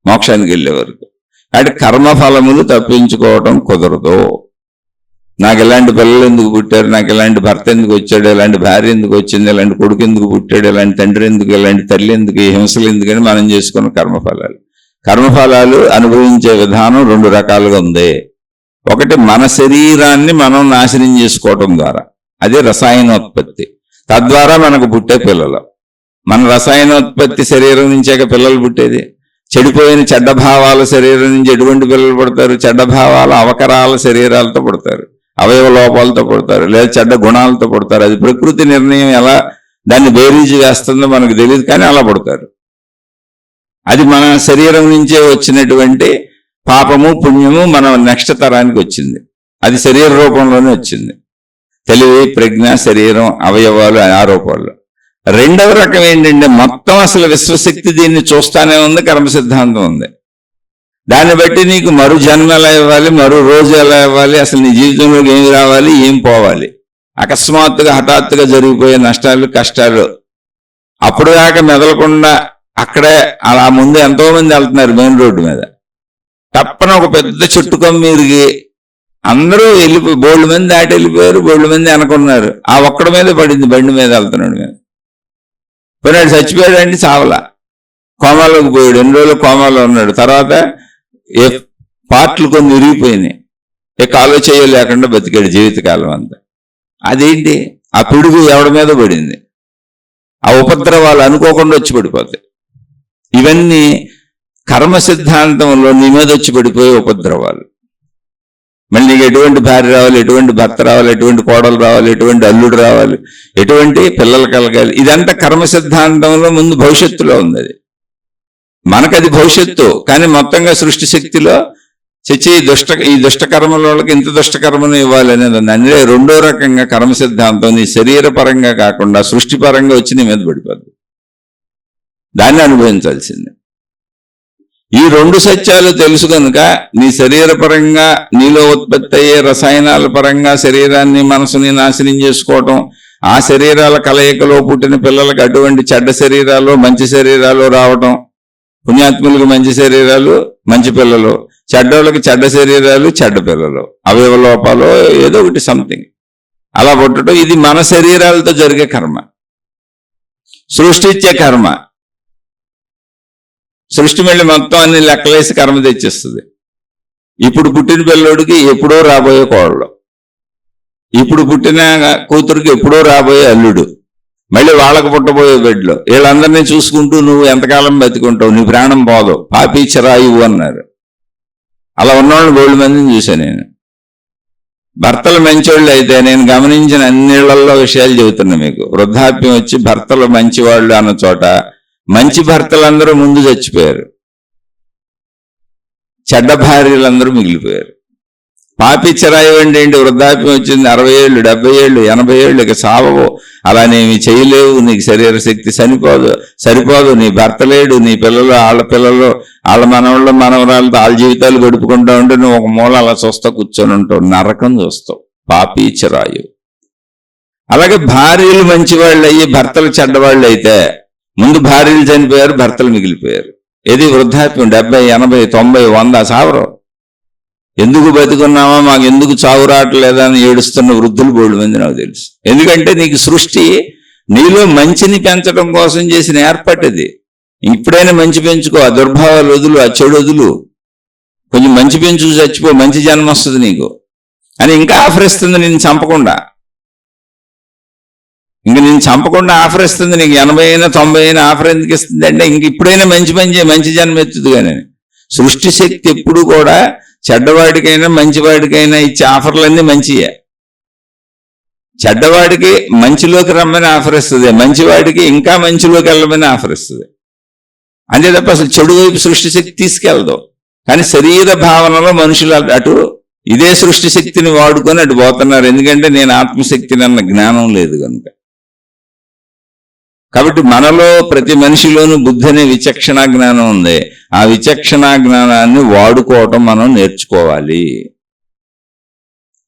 [SPEAKER 1] మోక్షానికి వెళ్ళే వరకు. అంటే కర్మఫలములు తప్పించుకోవటం కుదరదు. నాకు ఇలాంటి పిల్లలు ఎందుకు పుట్టారు, నాకు ఇలాంటి భర్త ఎందుకు వచ్చాడు, ఇలాంటి భార్య ఎందుకు వచ్చింది, ఇలాంటి కొడుకు ఎందుకు పుట్టాడు, ఇలాంటి తండ్రి ఎందుకు, ఇలాంటి తల్లి ఎందుకు, ఈ హింసలు ఎందుకని మనం చేసుకున్న కర్మఫలాలు అనుభవించే విధానం రెండు రకాలుగా ఉంది. ఒకటి మన శరీరాన్ని మనం నాశనం చేసుకోవటం ద్వారా, అదే రసాయనోత్పత్తి. తద్వారా మనకు పుట్టే పిల్లలు. మన రసాయనోత్పత్తి శరీరం నుంచే పిల్లలు పుట్టేది. చెడిపోయిన చెడ్డ భావాల శరీరం నుంచి ఎటువంటి పిల్లలు పుడతారు? చెడ్డ భావాల అవకరాల శరీరాలతో పుడతారు, అవయవ లోపాలతో పుడతారు, లేదా చెడ్డ గుణాలతో పుడతారు. అది ప్రకృతి నిర్ణయం, ఎలా దాన్ని బేరీజు వేస్తుందో మనకు తెలియదు, కానీ అలా పుడతారు. అది మన శరీరం నుంచే వచ్చినటువంటి పాపము పుణ్యము మన నెక్స్ట్ తరానికి వచ్చింది. అది శరీర రూపంలోనే వచ్చింది. తెలివి, ప్రజ్ఞ, శరీరం, అవయవాలు, ఆరోపాలు. రెండవ రకం ఏంటంటే మొత్తం అసలు విశ్వశక్తి దీన్ని చూస్తానే ఉంది, కర్మ సిద్ధాంతం ఉంది. దాన్ని బట్టి నీకు మరో జన్మ ఎలా ఇవ్వాలి, మరో రోజు ఎలా ఇవ్వాలి, అసలు నీ జీవితంలోకి ఏమి రావాలి, ఏం పోవాలి, అకస్మాత్తుగా హఠాత్తుగా జరిగిపోయే నష్టాలు, కష్టాలు అప్పుడు దాకా మెదలకుండా అక్కడే అలా ముందు ఎంతో మంది వెళ్తున్నారు మెయిన్ రోడ్డు మీద, తప్పన ఒక పెద్ద చెట్టు కమ్మీరికి అందరూ వెళ్ళిపోయి బోల్డ్ మంది దాటి వెళ్ళిపోయారు, బోల్డ్ మంది అనుకున్నారు. ఆ ఒక్కడి మీద పడింది, బండి మీద వెళ్తున్నాడు మీద పోయినాడు, చచ్చిపోయాడు అండి, చావలా, కోమాలోకి పోయాడు, 2 రోజులు కోమాలో ఉన్నాడు. తర్వాత పార్ట్లు కొన్ని విరిగిపోయినాయి, కాలో చేయలేకుండా బతికాడు జీవితకాలం అంతా. అదేంటి? ఆ పిడుగు ఎవడి మీద పడింది, ఆ ఉపద్రవాలు అనుకోకుండా వచ్చి పడిపోతాయి. ఇవన్నీ కర్మ సిద్ధాంతంలో నీ మీద వచ్చి పడిపోయే ఉపద్రవాలు. మళ్ళీ నీకు ఎటువంటి భార్య రావాలి, ఎటువంటి భర్త రావాలి, ఎటువంటి కోడలు రావాలి, ఎటువంటి అల్లుడు రావాలి, ఎటువంటి పిల్లలు కలగాలి, ఇదంతా కర్మ సిద్ధాంతంలో ముందు భవిష్యత్తులో ఉంది. అది మనకది భవిష్యత్తు, కానీ మొత్తంగా సృష్టి శక్తిలో చచ్చి ఈ దుష్టకర్మలకి ఇంత దుష్టకర్మను ఇవ్వాలి అనేది ఉంది. అంటే రెండో రకంగా కర్మ సిద్ధాంతం నీ శరీరపరంగా కాకుండా సృష్టిపరంగా వచ్చి నీ మీద పడిపోద్ది, దాన్ని అనుభవించాల్సిందే. ఈ 2 సత్యాలు తెలుసు కనుక నీ శరీరపరంగా నీలో ఉత్పత్తి అయ్యే రసాయనాల పరంగా శరీరాన్ని, మనసుని నాశనం చేసుకోవటం, ఆ శరీరాల కలయికలో పుట్టిన పిల్లలకు అటువంటి చెడ్డ శరీరాలు, మంచి శరీరాలు రావటం, పుణ్యాత్ములకు మంచి శరీరాలు, మంచి పిల్లలు, చెడ్డోళ్ళకి చెడ్డ శరీరాలు, చెడ్డ పిల్లలు, అవయవ లోపాలు, ఏదో ఒకటి సంథింగ్ అలా పుట్టడం, ఇది మన శరీరాలతో జరిగే కర్మ. సృష్టించే కర్మ, సృష్టి మళ్ళీ మొత్తం అన్ని లెక్కలేసి కర్మ తెచ్చిస్తుంది. ఇప్పుడు పుట్టిన పిల్లోడికి ఎప్పుడో రాబోయే కోడలు, ఇప్పుడు పుట్టిన కూతురికి ఎప్పుడో రాబోయే అల్లుడు, మళ్ళీ వాళ్ళకు పుట్టబోయే బిడ్డలు, వీళ్ళందరినీ చూసుకుంటూ నువ్వు ఎంతకాలం బతికుంటావు, నీ ప్రాణం పోదు, పాపీచరాయువు అన్నారు. అలా ఉన్నవాళ్ళు బోల్డ్ మందిని చూశాను నేను. భర్తలు మంచివాళ్ళు అయితే నేను గమనించిన అన్నిళ్లలో విషయాలు చెబుతున్నా మీకు. వృద్ధాప్యం వచ్చి భర్తలు మంచివాళ్ళు అన్న చోట మంచి భర్తలందరూ ముందు చచ్చిపోయారు, చెడ్డ భార్యలందరూ మిగిలిపోయారు. పాపిచ్చరాయి అంటే ఏంటి? వృద్ధాప్యం వచ్చింది, 60 ఏళ్ళు 70 ఏళ్ళు 80 ఏళ్ళు, ఇక సావవు, అలా నేమి చేయలేవు, నీకు శరీర శక్తి సరిపోదు, నీ భర్త లేడు, నీ పిల్లలు వాళ్ళ పిల్లలు వాళ్ళ మనవాళ్ళు మనవరాలతో వాళ్ళ జీవితాలు గడుపుకుంటా ఉంటే నువ్వు ఒక మూల అలా చూస్తా కూర్చొని ఉంటావు, నరకం చూస్తావు. పాపీచరాయు. అలాగే భార్యలు మంచివాళ్ళు అయ్యి భర్తలు చెడ్డవాళ్ళు అయితే ముందు భార్యలు చనిపోయారు, భర్తలు మిగిలిపోయారు. ఏది వృద్ధాప్యం 70 80 90 100 సావరు. ఎందుకు బతుకున్నామా, మాకు ఎందుకు చావు రావట్లేదా అని ఏడుస్తున్న వృద్ధులు బోల్డ్ మంది నాకు తెలుసు. ఎందుకంటే నీకు సృష్టి నీలో మంచిని పెంచడం కోసం చేసిన ఏర్పాటుది. ఇప్పుడైనా మంచి పెంచుకో, ఆ దుర్భావాలు వదులు, ఆ చెడు వదులు, కొంచెం మంచి పెంచుకు చచ్చిపో, మంచి జన్మ వస్తుంది నీకు అని ఇంకా ఆఫర్ ఇస్తుంది. నేను చంపకుండా ఆఫర్ ఇస్తుంది నీకు. 80 అయినా 90 అయినా ఆఫర్ ఎందుకు ఇస్తుంది అంటే ఇంక ఇప్పుడైనా మంచి పని చేయి, మంచి జన్మ ఎత్తుదు. కానీ సృష్టి శక్తి ఎప్పుడు కూడా చెడ్డవాడికైనా మంచివాడికైనా ఇచ్చే ఆఫర్లన్నీ మంచియే. చెడ్డవాడికి మంచిలోకి రమ్మని ఆఫర్ ఇస్తుంది, మంచివాడికి ఇంకా మంచిలోకి వెళ్ళమని ఆఫర్ ఇస్తుంది. అంతే తప్ప అసలు చెడు వైపు సృష్టి శక్తి తీసుకెళ్దు. కానీ శరీర భావనలో మనుషులు అటు ఇదే సృష్టి శక్తిని వాడుకొని అటు పోతున్నారు. ఎందుకంటే నేను ఆత్మశక్తిని అన్న జ్ఞానం లేదు కనుక. కాబట్టి మనలో ప్రతి మనిషిలోనూ బుద్ధి అనే విచక్షణ జ్ఞానం ఉంది. ఆ విచక్షణ జ్ఞానాన్ని వాడుకోవటం మనం నేర్చుకోవాలి.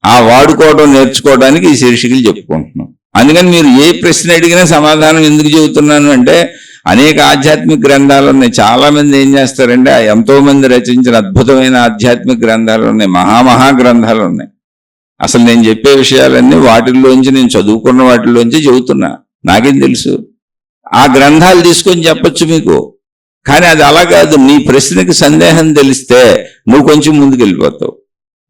[SPEAKER 1] ఆ వాడుకోవటం నేర్చుకోవడానికి ఈ శీర్షికలు చెప్పుకుంటున్నాం. అందుకని మీరు ఏ ప్రశ్న అడిగినా సమాధానం ఎందుకు చెబుతున్నాను అంటే అనేక ఆధ్యాత్మిక గ్రంథాలు ఉన్నాయి. చాలా మంది ఏం చేస్తారంటే ఎంతో మంది రచించిన అద్భుతమైన ఆధ్యాత్మిక గ్రంథాలు ఉన్నాయి, మహామహా గ్రంథాలు ఉన్నాయి. అసలు నేను చెప్పే విషయాలన్నీ వాటిల్లోంచి, నేను చదువుకున్న వాటిల్లోంచి చెబుతున్నా. నాకేం తెలుసు? ఆ గ్రంథాలు తీసుకొని చెప్పొచ్చు మీకు. కానీ అది అలా కాదు. నీ ప్రశ్నకి సందేహం తెలిస్తే నువ్వు కొంచెం ముందుకు వెళ్ళిపోతావు.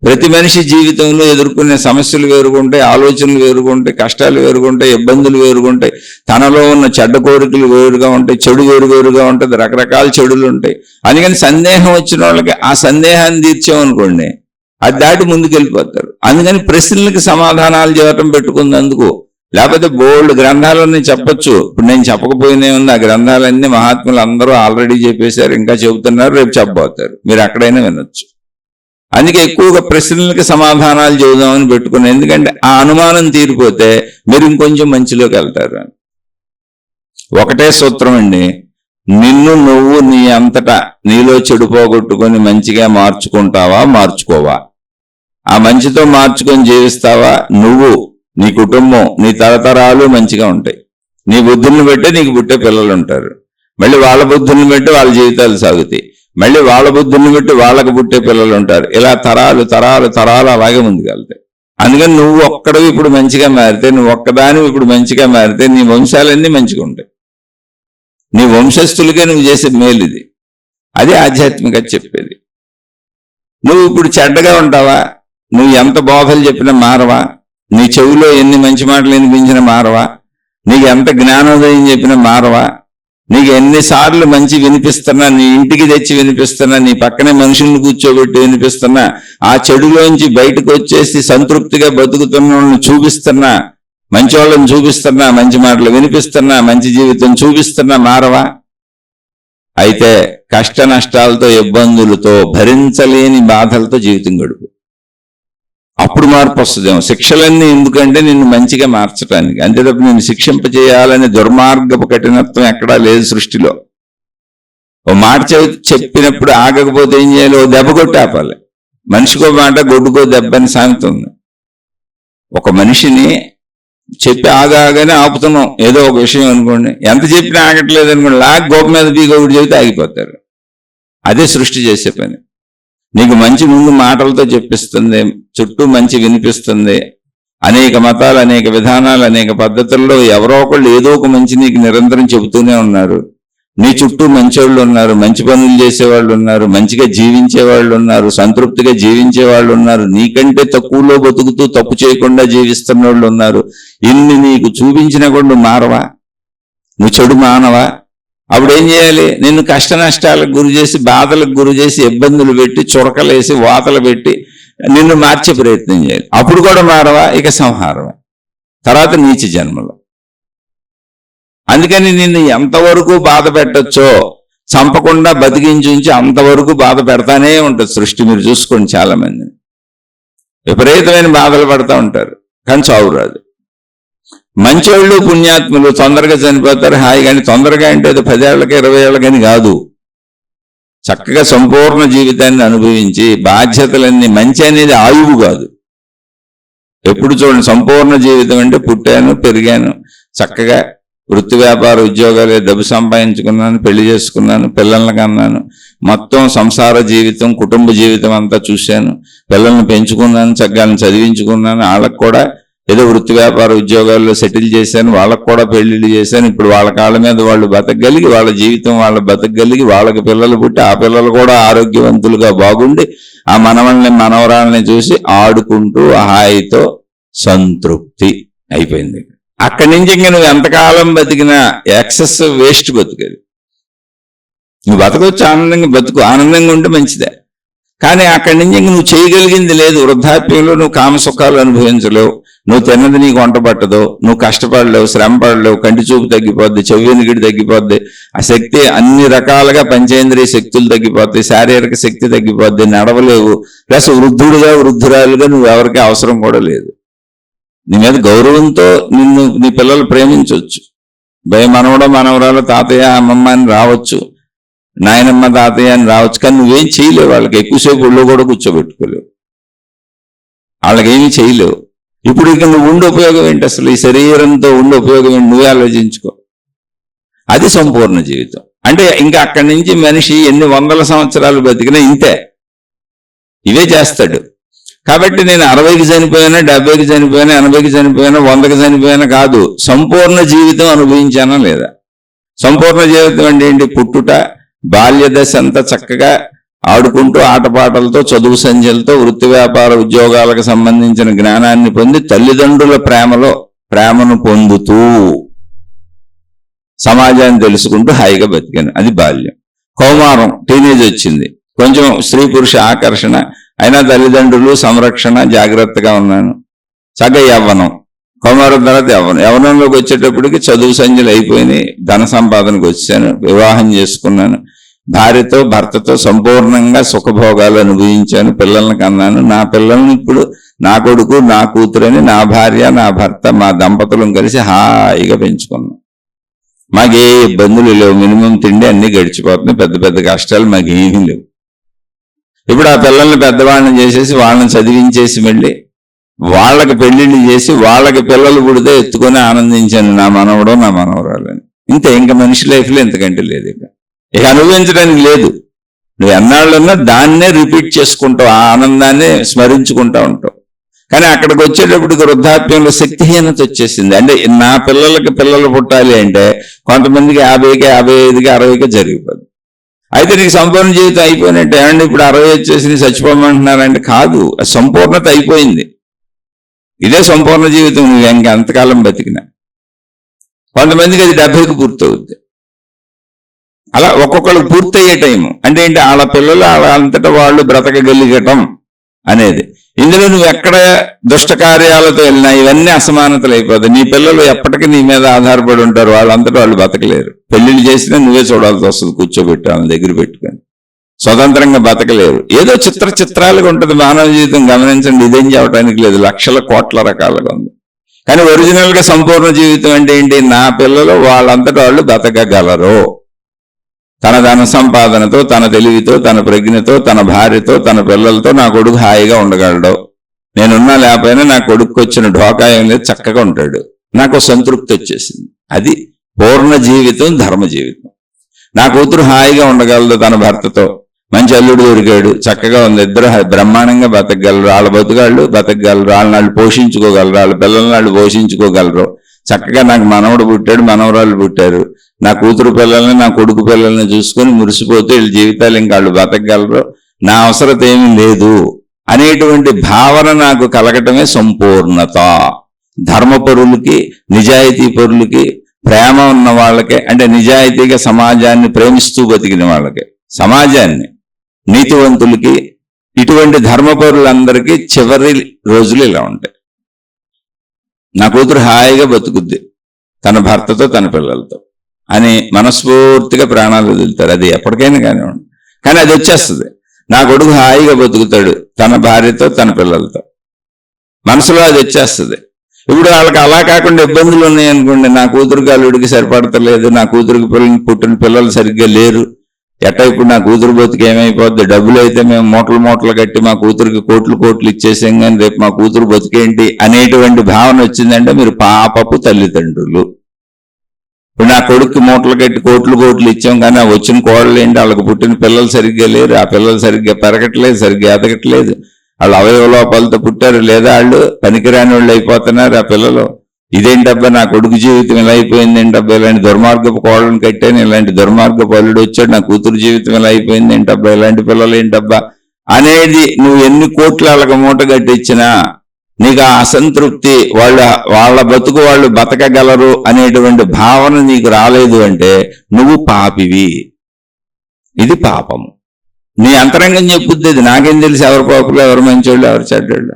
[SPEAKER 1] ప్రతి మనిషి జీవితంలో ఎదుర్కొనే సమస్యలు వేరుగుంటాయి, ఆలోచనలు వేరుగుంటాయి, కష్టాలు వేరుగుంటాయి, ఇబ్బందులు వేరుగుంటాయి, తనలో ఉన్న చెడ్డ కోరికలు వేరుగా ఉంటాయి, చెడు వేరుగా ఉంటుంది, రకరకాల చెడులు ఉంటాయి. అందుకని సందేహం వచ్చిన వాళ్ళకి ఆ సందేహాన్ని తీర్చామనుకోండి, అది దాటి ముందుకు వెళ్ళిపోతారు. అందుకని ప్రశ్నలకి సమాధానాలు చేయటం పెట్టుకున్నందుకు. లేకపోతే బోల్డ్ గ్రంథాలన్నీ చెప్పొచ్చు. ఇప్పుడు నేను చెప్పకపోయినే ఉంది. ఆ గ్రంథాలన్నీ మహాత్ములు అందరూ ఆల్రెడీ చెప్పేశారు, ఇంకా చెబుతున్నారు, రేపు చెప్పబోతారు. మీరు అక్కడైనా వినొచ్చు. అందుకే ఎక్కువగా ప్రశ్నలకి సమాధానాలు చెబుదామని పెట్టుకున్నాను. ఎందుకంటే ఆ అనుమానం తీరిపోతే మీరు ఇంకొంచెం మంచిలోకి వెళ్తారు. ఒకటే సూత్రం అండి, నిన్ను నువ్వు నీ అంతటా నీలో చెడు పోగొట్టుకొని మంచిగా మార్చుకుంటావా, మార్చుకోవా? ఆ మంచితో మార్చుకొని జీవిస్తావా? నువ్వు, నీ కుటుంబం, నీ తరతరాలు మంచిగా ఉంటాయి. నీ బుద్ధుల్ని బట్టే నీకు పుట్టే పిల్లలు ఉంటారు. మళ్ళీ వాళ్ళ బుద్ధుల్ని బట్టి వాళ్ళ జీవితాలు సాగుతాయి. మళ్ళీ వాళ్ళ బుద్ధుల్ని బట్టి వాళ్ళకు పుట్టే పిల్లలు ఉంటారు. ఇలా తరాలు తరాలు తరాలు అలాగే ముందుకెళ్తాయి. అందుకని నువ్వు ఒక్కడవి ఇప్పుడు మంచిగా మారితే, నువ్వు ఒక్కదాని ఇప్పుడు మంచిగా మారితే నీ వంశాలన్నీ మంచిగా ఉంటాయి. నీ వంశస్థులకే నువ్వు చేసే మేలు ఇది. అదే ఆధ్యాత్మికత చెప్పేది. నువ్వు ఇప్పుడు చెడ్డగా ఉంటావా? నువ్వు ఎంత బోధలు చెప్పినా మారవా? నీ చెవిలో ఎన్ని మంచి మాటలు వినిపించినా మారవా? నీకు ఎంత జ్ఞానోదయం చెప్పినా మారవా? నీకు ఎన్నిసార్లు మంచి వినిపిస్తున్నా, నీ ఇంటికి తెచ్చి వినిపిస్తున్నా, నీ పక్కనే మనుషుల్ని కూర్చోబెట్టి వినిపిస్తున్నా, ఆ చెడులోంచి బయటకు వచ్చేసి సంతృప్తిగా బతుకుతున్న వాళ్ళని చూపిస్తున్నా, మంచి వాళ్ళని చూపిస్తున్నా, మంచి మాటలు వినిపిస్తున్నా, మంచి జీవితం చూపిస్తున్నా, మారవా? అయితే కష్ట నష్టాలతో, ఇబ్బందులతో, భరించలేని బాధలతో జీవితం గడుపు. అప్పుడు మార్పు వస్తుందేమో. శిక్షలన్నీ ఎందుకంటే నిన్ను మంచిగా మార్చడానికి, అంతే తప్ప నేను శిక్షింపజేయాలనే దుర్మార్గపు కఠినత్వం ఎక్కడా లేదు సృష్టిలో. ఓ మాట చెప్పినప్పుడు ఆగకపోతే ఏం చేయాలి? ఓ దెబ్బ కొట్టి ఆపాలి. మనిషికో మాట గొడ్డుకో దెబ్బ అని సామెత ఉంది. ఒక మనిషిని చెప్పి ఆగాగానే ఆపుతున్నాం ఏదో ఒక విషయం అనుకోండి, ఎంత చెప్పినా ఆగట్లేదు అనుకోండి, గోప మీద బీగొకటి చెబితే ఆగిపోతారు. అదే సృష్టి చేసే పని. నీకు మంచి ముందు మాటలతో చెప్పిస్తుంది, చుట్టూ మంచి వినిపిస్తుంది. అనేక మతాలు, అనేక విధానాలు, అనేక పద్ధతుల్లో ఎవరో ఒకళ్ళు ఏదో ఒక మంచి నీకు నిరంతరం చెబుతూనే ఉన్నారు. నీ చుట్టూ మంచోళ్ళు ఉన్నారు, మంచి పనులు చేసేవాళ్ళు ఉన్నారు, మంచిగా జీవించే వాళ్ళు ఉన్నారు, సంతృప్తిగా జీవించే వాళ్ళు ఉన్నారు, నీకంటే తక్కువలో బతుకుతూ తప్పు చేయకుండా జీవిస్తున్న వాళ్ళు ఉన్నారు. ఇన్ని నీకు చూపించినా కూడా మారవా? నువ్వు చెడు మానవా? అప్పుడు ఏం చేయాలి? నిన్ను కష్ట నష్టాలకు గురి చేసి, బాధలకు గురి చేసి, ఇబ్బందులు పెట్టి, చురకలేసి, వాతలు పెట్టి నిన్ను మార్చే ప్రయత్నం చేయాలి. అప్పుడు కూడా మారవా? ఇక సంహారమే, తర్వాత నీచ జన్మలో. అందుకని నిన్ను ఎంతవరకు బాధ పెట్టచ్చో చంపకుండా బతికించి అంతవరకు బాధ పెడతానే ఉంటుంది సృష్టి. మీరు చూసుకోండి, చాలా మంది విపరీతమైన బాధలు పడతా ఉంటారు, కానీ చావు రాదు. మంచోళ్ళు పుణ్యాత్ములు తొందరగా చనిపోతారు హాయి, కానీ తొందరగా అంటే అది 10 ఏళ్ళకి 20 ఏళ్ళకని కాదు. చక్కగా సంపూర్ణ జీవితాన్ని అనుభవించి బాధ్యతలన్నీ, మంచి అనేది ఆయువు కాదు. ఎప్పుడు చూడండి, సంపూర్ణ జీవితం అంటే పుట్టాను, పెరిగాను, చక్కగా వృత్తి వ్యాపార ఉద్యోగాలు, డబ్బు సంపాదించుకున్నాను, పెళ్లి చేసుకున్నాను, పిల్లల్ని కన్నాను, మొత్తం సంసార జీవితం, కుటుంబ జీవితం అంతా చూశాను, పిల్లల్ని పెంచుకున్నాను, చక్కగా చదివించుకున్నాను, వాళ్ళకు కూడా ఏదో వృత్తి వ్యాపార ఉద్యోగాల్లో సెటిల్ చేశాను, వాళ్ళకు కూడా పెళ్లిళ్ళు చేశాను. ఇప్పుడు వాళ్ళ కాళ్ళ మీద వాళ్ళు బతకగలిగి, వాళ్ళ జీవితం వాళ్ళు బతకగలిగి, వాళ్ళకి పిల్లలు పుట్టి, ఆ పిల్లలు కూడా ఆరోగ్యవంతులుగా బాగుండి, ఆ మనవల్ని మనవరాల్ని చూసి ఆడుకుంటూ హాయితో సంతృప్తి అయిపోయింది. అక్కడి నుంచి ఇంక నువ్వు ఎంతకాలం బతికినా ఎక్సెస్ వేస్ట్ బతుకేది. నువ్వు బతకొచ్చు, ఆనందంగా బతుకు, ఆనందంగా ఉంటే మంచిదే. కానీ అక్కడి నుంచి ఇంక నువ్వు చేయగలిగింది లేదు. వృద్ధాప్యంలో నువ్వు కామసుఖాలు అనుభవించలేవు, నువ్వు తిన్నది నీకు వంట పట్టదు, నువ్వు కష్టపడలేవు, శ్రమ పడలేవు, కంటి చూపు తగ్గిపోద్ది, చెవినిగిడి తగ్గిపోద్ది, ఆ శక్తి అన్ని రకాలుగా పంచేంద్రియ శక్తులు తగ్గిపోతాయి, శారీరక శక్తి తగ్గిపోద్ది, నడవలేవు. ప్లస్ వృద్ధుడుగా వృద్ధురాలుగా నువ్వు ఎవరికి అవసరం కూడా లేదు. నీ మీద గౌరవంతో నిన్ను నీ పిల్లలు ప్రేమించవచ్చు, మనవడ మనవరాలు తాతయ్య అమ్మమ్మ అని రావచ్చు, నాయనమ్మ తాతయ్య అని రావచ్చు, కానీ నువ్వేం చేయలేవు. వాళ్ళకి ఎక్కువసేపు ఒళ్ళు కూడా కూర్చోబెట్టుకోలేవు, వాళ్ళకేమీ చేయలేవు. ఇప్పుడు ఇక నువ్వు ఉండే ఉపయోగం ఏంటి? అసలు ఈ శరీరంతో ఉండే ఉపయోగం ఏంటి? నువ్వే ఆలోచించుకో. అది సంపూర్ణ జీవితం అంటే. ఇంకా అక్కడి నుంచి మనిషి ఎన్ని 100 సంవత్సరాలు బతికినా ఇంతే, ఇవే చేస్తాడు. కాబట్టి నేను 60కి చనిపోయినా, 70కి చనిపోయినా, 80కి చనిపోయినా, 100కి చనిపోయినా కాదు, సంపూర్ణ జీవితం అనుభవించానా లేదా? సంపూర్ణ జీవితం అంటే ఏంటి? పుట్టుట, బాల్య దశ అంతా చక్కగా ఆడుకుంటూ, ఆటపాటలతో, చదువు సంధ్యలతో, వృత్తి వ్యాపార ఉద్యోగాలకు సంబంధించిన జ్ఞానాన్ని పొంది, తల్లిదండ్రుల ప్రేమను పొందుతూ సమాజాన్ని తెలుసుకుంటూ హాయిగా బతికాను. అది బాల్యం. కౌమారం, టీనేజ్ వచ్చింది, కొంచెం స్త్రీ పురుష ఆకర్షణ అయినా తల్లిదండ్రులు సంరక్షణ, జాగ్రత్తగా ఉన్నాను. చక్కగా యవ్వనం, కౌమారం తర్వాత యవ్వనంలోకి వచ్చేటప్పటికి చదువు సంధ్యలు అయిపోయినాయి, ధన సంపాదనకు వచ్చాను, వివాహం చేసుకున్నాను, భార్యతో భర్తతో సంపూర్ణంగా సుఖభోగాలు అనుభవించాను, పిల్లల్ని కన్నాను. నా పిల్లల్ని ఇప్పుడు నా కొడుకు, నా కూతురని, నా భార్య, నా భర్త, మా దంపతులను కలిసి హాయిగా పెంచుకున్నాం. మాకే ఇబ్బందులు లేవు, మినిమం తిండి అన్ని గడిచిపోతున్నాయి, పెద్ద పెద్ద కష్టాలు మాకేమీ లేవు. ఇప్పుడు ఆ పిల్లల్ని పెద్దవాళ్ళని చేసేసి, వాళ్ళని చదివించేసి, మళ్ళీ వాళ్ళకి పెళ్లిళ్ళు చేసి, వాళ్ళకి పిల్లలు పుడితే ఎత్తుకొని ఆనందించాను, నా మనవడో నా మనవరాలని. ఇంతే, ఇంకా మనిషి లైఫ్లో ఇంతకంటే లేదు. ఇక అనుభవించడానికి లేదు. నువ్వు ఎన్నాళ్ళున్నా దాన్నే రిపీట్ చేసుకుంటావు, ఆ ఆనందాన్ని స్మరించుకుంటా ఉంటావు. కానీ అక్కడికి వచ్చేటప్పటికి వృద్ధాప్యంలో శక్తిహీనత వచ్చేసింది. అంటే నా పిల్లలకి పిల్లలు పుట్టాలి అంటే కొంతమందికి 50కి, 55కి, 60కి జరిగిపోదు. అయితే నీకు సంపూర్ణ జీవితం అయిపోయినట్టు. ఏమంటే ఇప్పుడు 60 వచ్చేసి చచ్చిపోమంటున్నారంటే కాదు, సంపూర్ణత అయిపోయింది. ఇదే సంపూర్ణ జీవితం. నువ్వు ఎంతకాలం బతికినా. కొంతమందికి అది 70కి పూర్తవుద్ది. అలా ఒక్కొక్కరికి పూర్తయ్యే టైము అంటే ఏంటి? వాళ్ళ పిల్లలు అంతటా వాళ్ళు బ్రతకగలిగటం అనేది. ఇందులో నువ్వు ఎక్కడ దుష్ట కార్యాలతో వెళ్ళినా ఇవన్నీ అసమానతలు అయిపోతాయి. నీ పిల్లలు ఎప్పటికీ నీ మీద ఆధారపడి ఉంటారు, వాళ్ళంతటా వాళ్ళు బతకలేరు. పెళ్లిళ్ళు చేసినా నువ్వే చూడాల్సి వస్తుంది, కూర్చోబెట్టి వాళ్ళ దగ్గర పెట్టుకొని. స్వతంత్రంగా బతకలేరు. ఏదో చిత్రాలుగా ఉంటుంది మానవ జీవితం. గమనించండి, ఇదేం చెప్పడానికి లేదు, లక్షల కోట్ల రకాలుగా ఉంది. కానీ ఒరిజినల్ గా సంపూర్ణ జీవితం అంటే ఏంటి? నా పిల్లలు వాళ్ళంతటా వాళ్ళు బతకగలరు. తన ధన సంపాదనతో, తన తెలివితో, తన ప్రజ్ఞతో, తన భార్యతో, తన పిల్లలతో నా కొడుకు హాయిగా ఉండగలడు. నేనున్నా లేకపోయినా నా కొడుకు వచ్చిన ఢోకా ఏం లేదు, చక్కగా ఉంటాడు. నాకు సంతృప్తి వచ్చేసింది. అది పూర్ణ జీవితం, ధర్మ జీవితం. నా కూతురు హాయిగా ఉండగలదు తన భర్తతో. మంచి అల్లుడు దొరికాడు, చక్కగా ఉంది, ఇద్దరు బ్రహ్మాండంగా బతకగలరు. వాళ్ళ బతుకాళ్ళు బతకగలరు, వాళ్ళని పోషించుకోగలరు, వాళ్ళ పిల్లల్ని వాళ్ళు పోషించుకోగలరు. చక్కగా నాకు మనవడు పుట్టాడు, మనవరాళ్ళు పుట్టారు. నా కూతురు పిల్లల్ని, నా కొడుకు పిల్లల్ని చూసుకొని మురిసిపోతే వీళ్ళ జీవితాలు ఇంకా వాళ్ళు బతకగలరు, నా అవసరత ఏమీ లేదు అనేటువంటి భావన నాకు కలగటమే సంపూర్ణత. ధర్మపరులకి, నిజాయితీ పరులకి, ప్రేమ ఉన్న వాళ్ళకే, అంటే నిజాయితీగా సమాజాన్ని ప్రేమిస్తూ బతికిన వాళ్ళకే, సమాజాన్ని, నీతివంతులకి, ఇటువంటి ధర్మపరులందరికీ చివరి రోజులు ఇలా ఉంటాయి. నా కూతురు హాయిగా బతుకుద్ది తన భర్తతో తన పిల్లలతో అని మనస్ఫూర్తిగా ప్రాణాలు వదులుతారు. అది ఎప్పటికైనా కానివ్వండి, కానీ అది వచ్చేస్తుంది. నా కొడుకు హాయిగా బతుకుతాడు తన భార్యతో తన పిల్లలతో, మనసులో అది వచ్చేస్తుంది. ఇప్పుడు వాళ్ళకి అలా కాకుండా ఇబ్బందులు ఉన్నాయనుకోండి, నా కూతురికి అల్లుడికి సరిపడతలేదు, నా కూతురికి పుట్టిన పిల్లలు సరిగ్గా లేరు, ఎట్ట ఇప్పుడు నా కూతురు బతుకు ఏమైపోద్ది, డబ్బులు అయితే మేము మూటలు కట్టి మా కూతురికి కోట్లు ఇచ్చేసాం, కానీ రేపు మా కూతురు బతుకేంటి అనేటువంటి భావన వచ్చిందంటే మీరు పాపపు తల్లిదండ్రులు. ఇప్పుడు నా కొడుకు మూటలు కట్టి కోట్లు ఇచ్చాం, కానీ ఆ వచ్చిన కోడలు ఏంటి, వాళ్ళకి పుట్టిన పిల్లలు సరిగ్గా లేరు, ఆ పిల్లలు సరిగ్గా పెరగట్లేదు, సరిగ్గా ఎదగట్లేదు, వాళ్ళు అవయవ లోపాలతో పుట్టారు, లేదా వాళ్ళు పనికిరాని వాళ్ళు అయిపోతున్నారు ఆ పిల్లలు. ఇదేంటబ్బా నా కొడుకు జీవితం ఇలా అయిపోయింది ఏంటబ్బా, ఇలాంటి దుర్మార్గపు కోళ్ళను కట్టాను, ఇలాంటి దుర్మార్గపు అల్లుడు వచ్చాడు, నా కూతురు జీవితం ఇలా అయిపోయింది ఏంటబ్బా, ఇలాంటి పిల్లలు ఏంటబ్బా అనేది నువ్వు ఎన్ని కోట్లు వాళ్ళకి మూట కట్టించినా నీకు ఆ అసంతృప్తి, వాళ్ళ బతుకు వాళ్ళు బతకగలరు అనేటువంటి భావన నీకు రాలేదు అంటే నువ్వు పాపివి. ఇది పాపము. నీ అంతరంగం చెప్పుద్ది, అది నాకేం తెలుసు ఎవరు పాపులు, ఎవరు మంచోళ్ళు, ఎవరు చెడ్డోళ్ళు.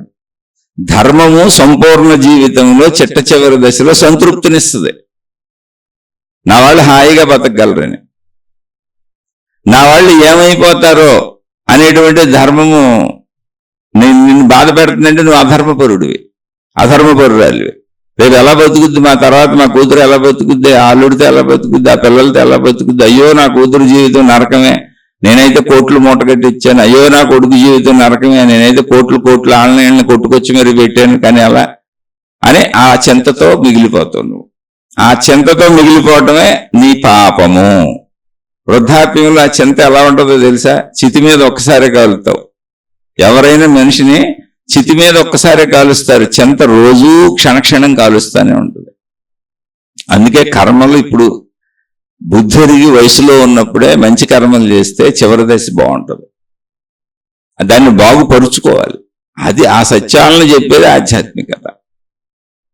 [SPEAKER 1] ధర్మము సంపూర్ణ జీవితంలో చిట్ట చివరి దశలో సంతృప్తినిస్తుంది. నా వాళ్ళు హాయిగా బతకగలరని, నా వాళ్ళు ఏమైపోతారో అనేటువంటి ధర్మము నిన్ను బాధ పెడుతుందంటే నువ్వు అధర్మపరురాలివి. రేపు ఎలా బతుకుద్ది, మా తర్వాత మా కూతురు ఎలా బతుకుద్ది, ఆ అల్లుడితో ఎలా బతుకుద్ది, ఆ పిల్లలతో ఎలా బతుకుద్ది, అయ్యో నా కూతురు జీవితం నరకమే, నేనైతే కోట్లు మూట కట్టించాను, అయ్యో నా కొడుకు జీవితం నరకమే, నేనైతే కోట్లు ఆన్లైన్లో కొట్టుకొచ్చి మరి పెట్టాను, కానీ అలా అని ఆ చింతతో మిగిలిపోతావు నువ్వు. ఆ చింతతో మిగిలిపోవటమే నీ పాపము. వృద్ధాప్యంలో ఆ చింత ఎలా ఉంటుందో తెలుసా? చితి మీద ఒక్కసారి కాలుతావు. ఎవరైనా మనిషిని చితి మీద ఒక్కసారి కాలుస్తారు, చింత రోజూ క్షణక్షణం కాలుస్తానే ఉంటుంది. అందుకే కర్మలు ఇప్పుడు బుద్ధిరిగి వయసులో ఉన్నప్పుడే మంచి కర్మలు చేస్తే చివరి దశ బాగుంటుంది, దాన్ని బాగుపరుచుకోవాలి. అది ఆ సత్యాలను చెప్పేది ఆధ్యాత్మికత.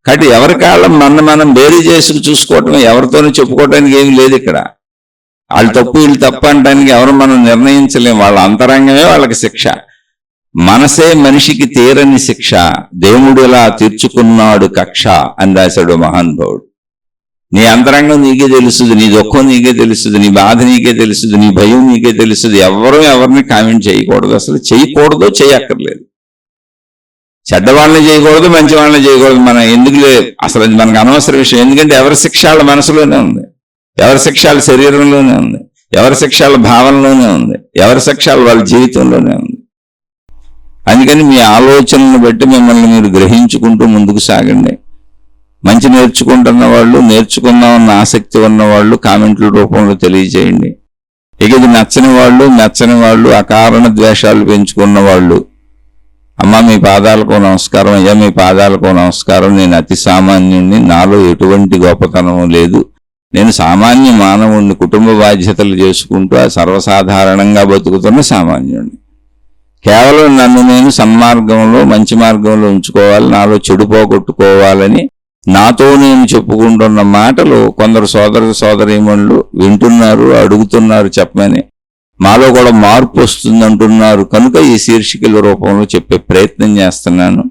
[SPEAKER 1] కాబట్టి ఎవరి కాలం మనం బేరీ చేసుకు చూసుకోవటం, ఎవరితోనూ చెప్పుకోవడానికి ఏమి లేదు ఇక్కడ. వాళ్ళు తప్పు వీళ్ళు తప్పు అనడానికి ఎవరు మనం నిర్ణయించలేం, వాళ్ళ అంతరంగమే వాళ్ళకి శిక్ష. మనసే మనిషికి తీరని శిక్ష, దేవుడు ఇలా తీర్చుకున్నాడు కక్ష అని రాశాడు మహానుభావుడు. నీ అంతరంగం నీకే తెలుస్తుంది, నీ దుఃఖం నీకే తెలుస్తుంది, నీ బాధ నీకే తెలుస్తుంది, నీ భయం నీకే తెలుస్తుంది. ఎవరిని కామెంట్ చేయకూడదు, అసలు చేయకూడదు, చేయక్కర్లేదు. చెడ్డవాళ్ళని చేయకూడదు, మంచి వాళ్ళని చేయకూడదు. మనం ఎందుకులే, అసలు అది మనకు అనవసర విషయం. ఎందుకంటే ఎవరి శిక్ష వాళ్ళ మనసులోనే ఉంది, ఎవరి శిక్ష వాళ్ళ శరీరంలోనే ఉంది, ఎవరి శిక్ష వాళ్ళ భావనలోనే ఉంది, ఎవరి శిక్ష వాళ్ళ జీవితంలోనే ఉంది. అందుకని మీ ఆలోచనలను బట్టి మిమ్మల్ని మీరు గ్రహించుకుంటూ ముందుకు సాగండి. మంచి నేర్చుకుంటున్న వాళ్ళు, నేర్చుకుందామన్న ఆసక్తి ఉన్నవాళ్ళు కామెంట్ల రూపంలో తెలియజేయండి. ఇక ఇది నచ్చని వాళ్ళు అకారణ ద్వేషాలు పెంచుకున్న వాళ్ళు, అమ్మ మీ పాదాలకు నమస్కారం, అయ్యా మీ పాదాలకు నమస్కారం, నేను అతి సామాన్యుణ్ణి, నాలో ఎటువంటి గొప్పతనము లేదు, నేను సామాన్య మానవుణ్ణి, కుటుంబ బాధ్యతలు చేసుకుంటూ ఆ సర్వసాధారణంగా బతుకుతున్న సామాన్యుణ్ణి. కేవలం నన్ను నేను సన్మార్గంలో మంచి మార్గంలో ఉంచుకోవాలి, నాలో చెడు పోగొట్టుకోవాలని నాతో నేను చెప్పుకుంటున్న మాటలు కొందరు సోదరీమణులు వింటున్నారు, అడుగుతున్నారు చెప్పమని. మాలో కూడా మార్పు వస్తుందంటున్నారు కనుక ఈ శీర్షికల రూపంలో చెప్పే ప్రయత్నం చేస్తున్నాను.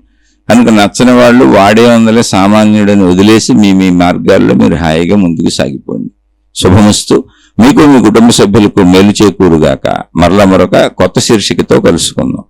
[SPEAKER 1] కనుక నచ్చని వాళ్ళు వాడే వందలే సామాన్యుడని వదిలేసి మీ మార్గాల్లో మీరు హాయిగా ముందుకు సాగిపోండి. శుభమస్తు. మీకు మీ కుటుంబ సభ్యులకు మేలు చేకూరుగాక. మరలా మరొక కొత్త శీర్షికతో కలుసుకుందాం.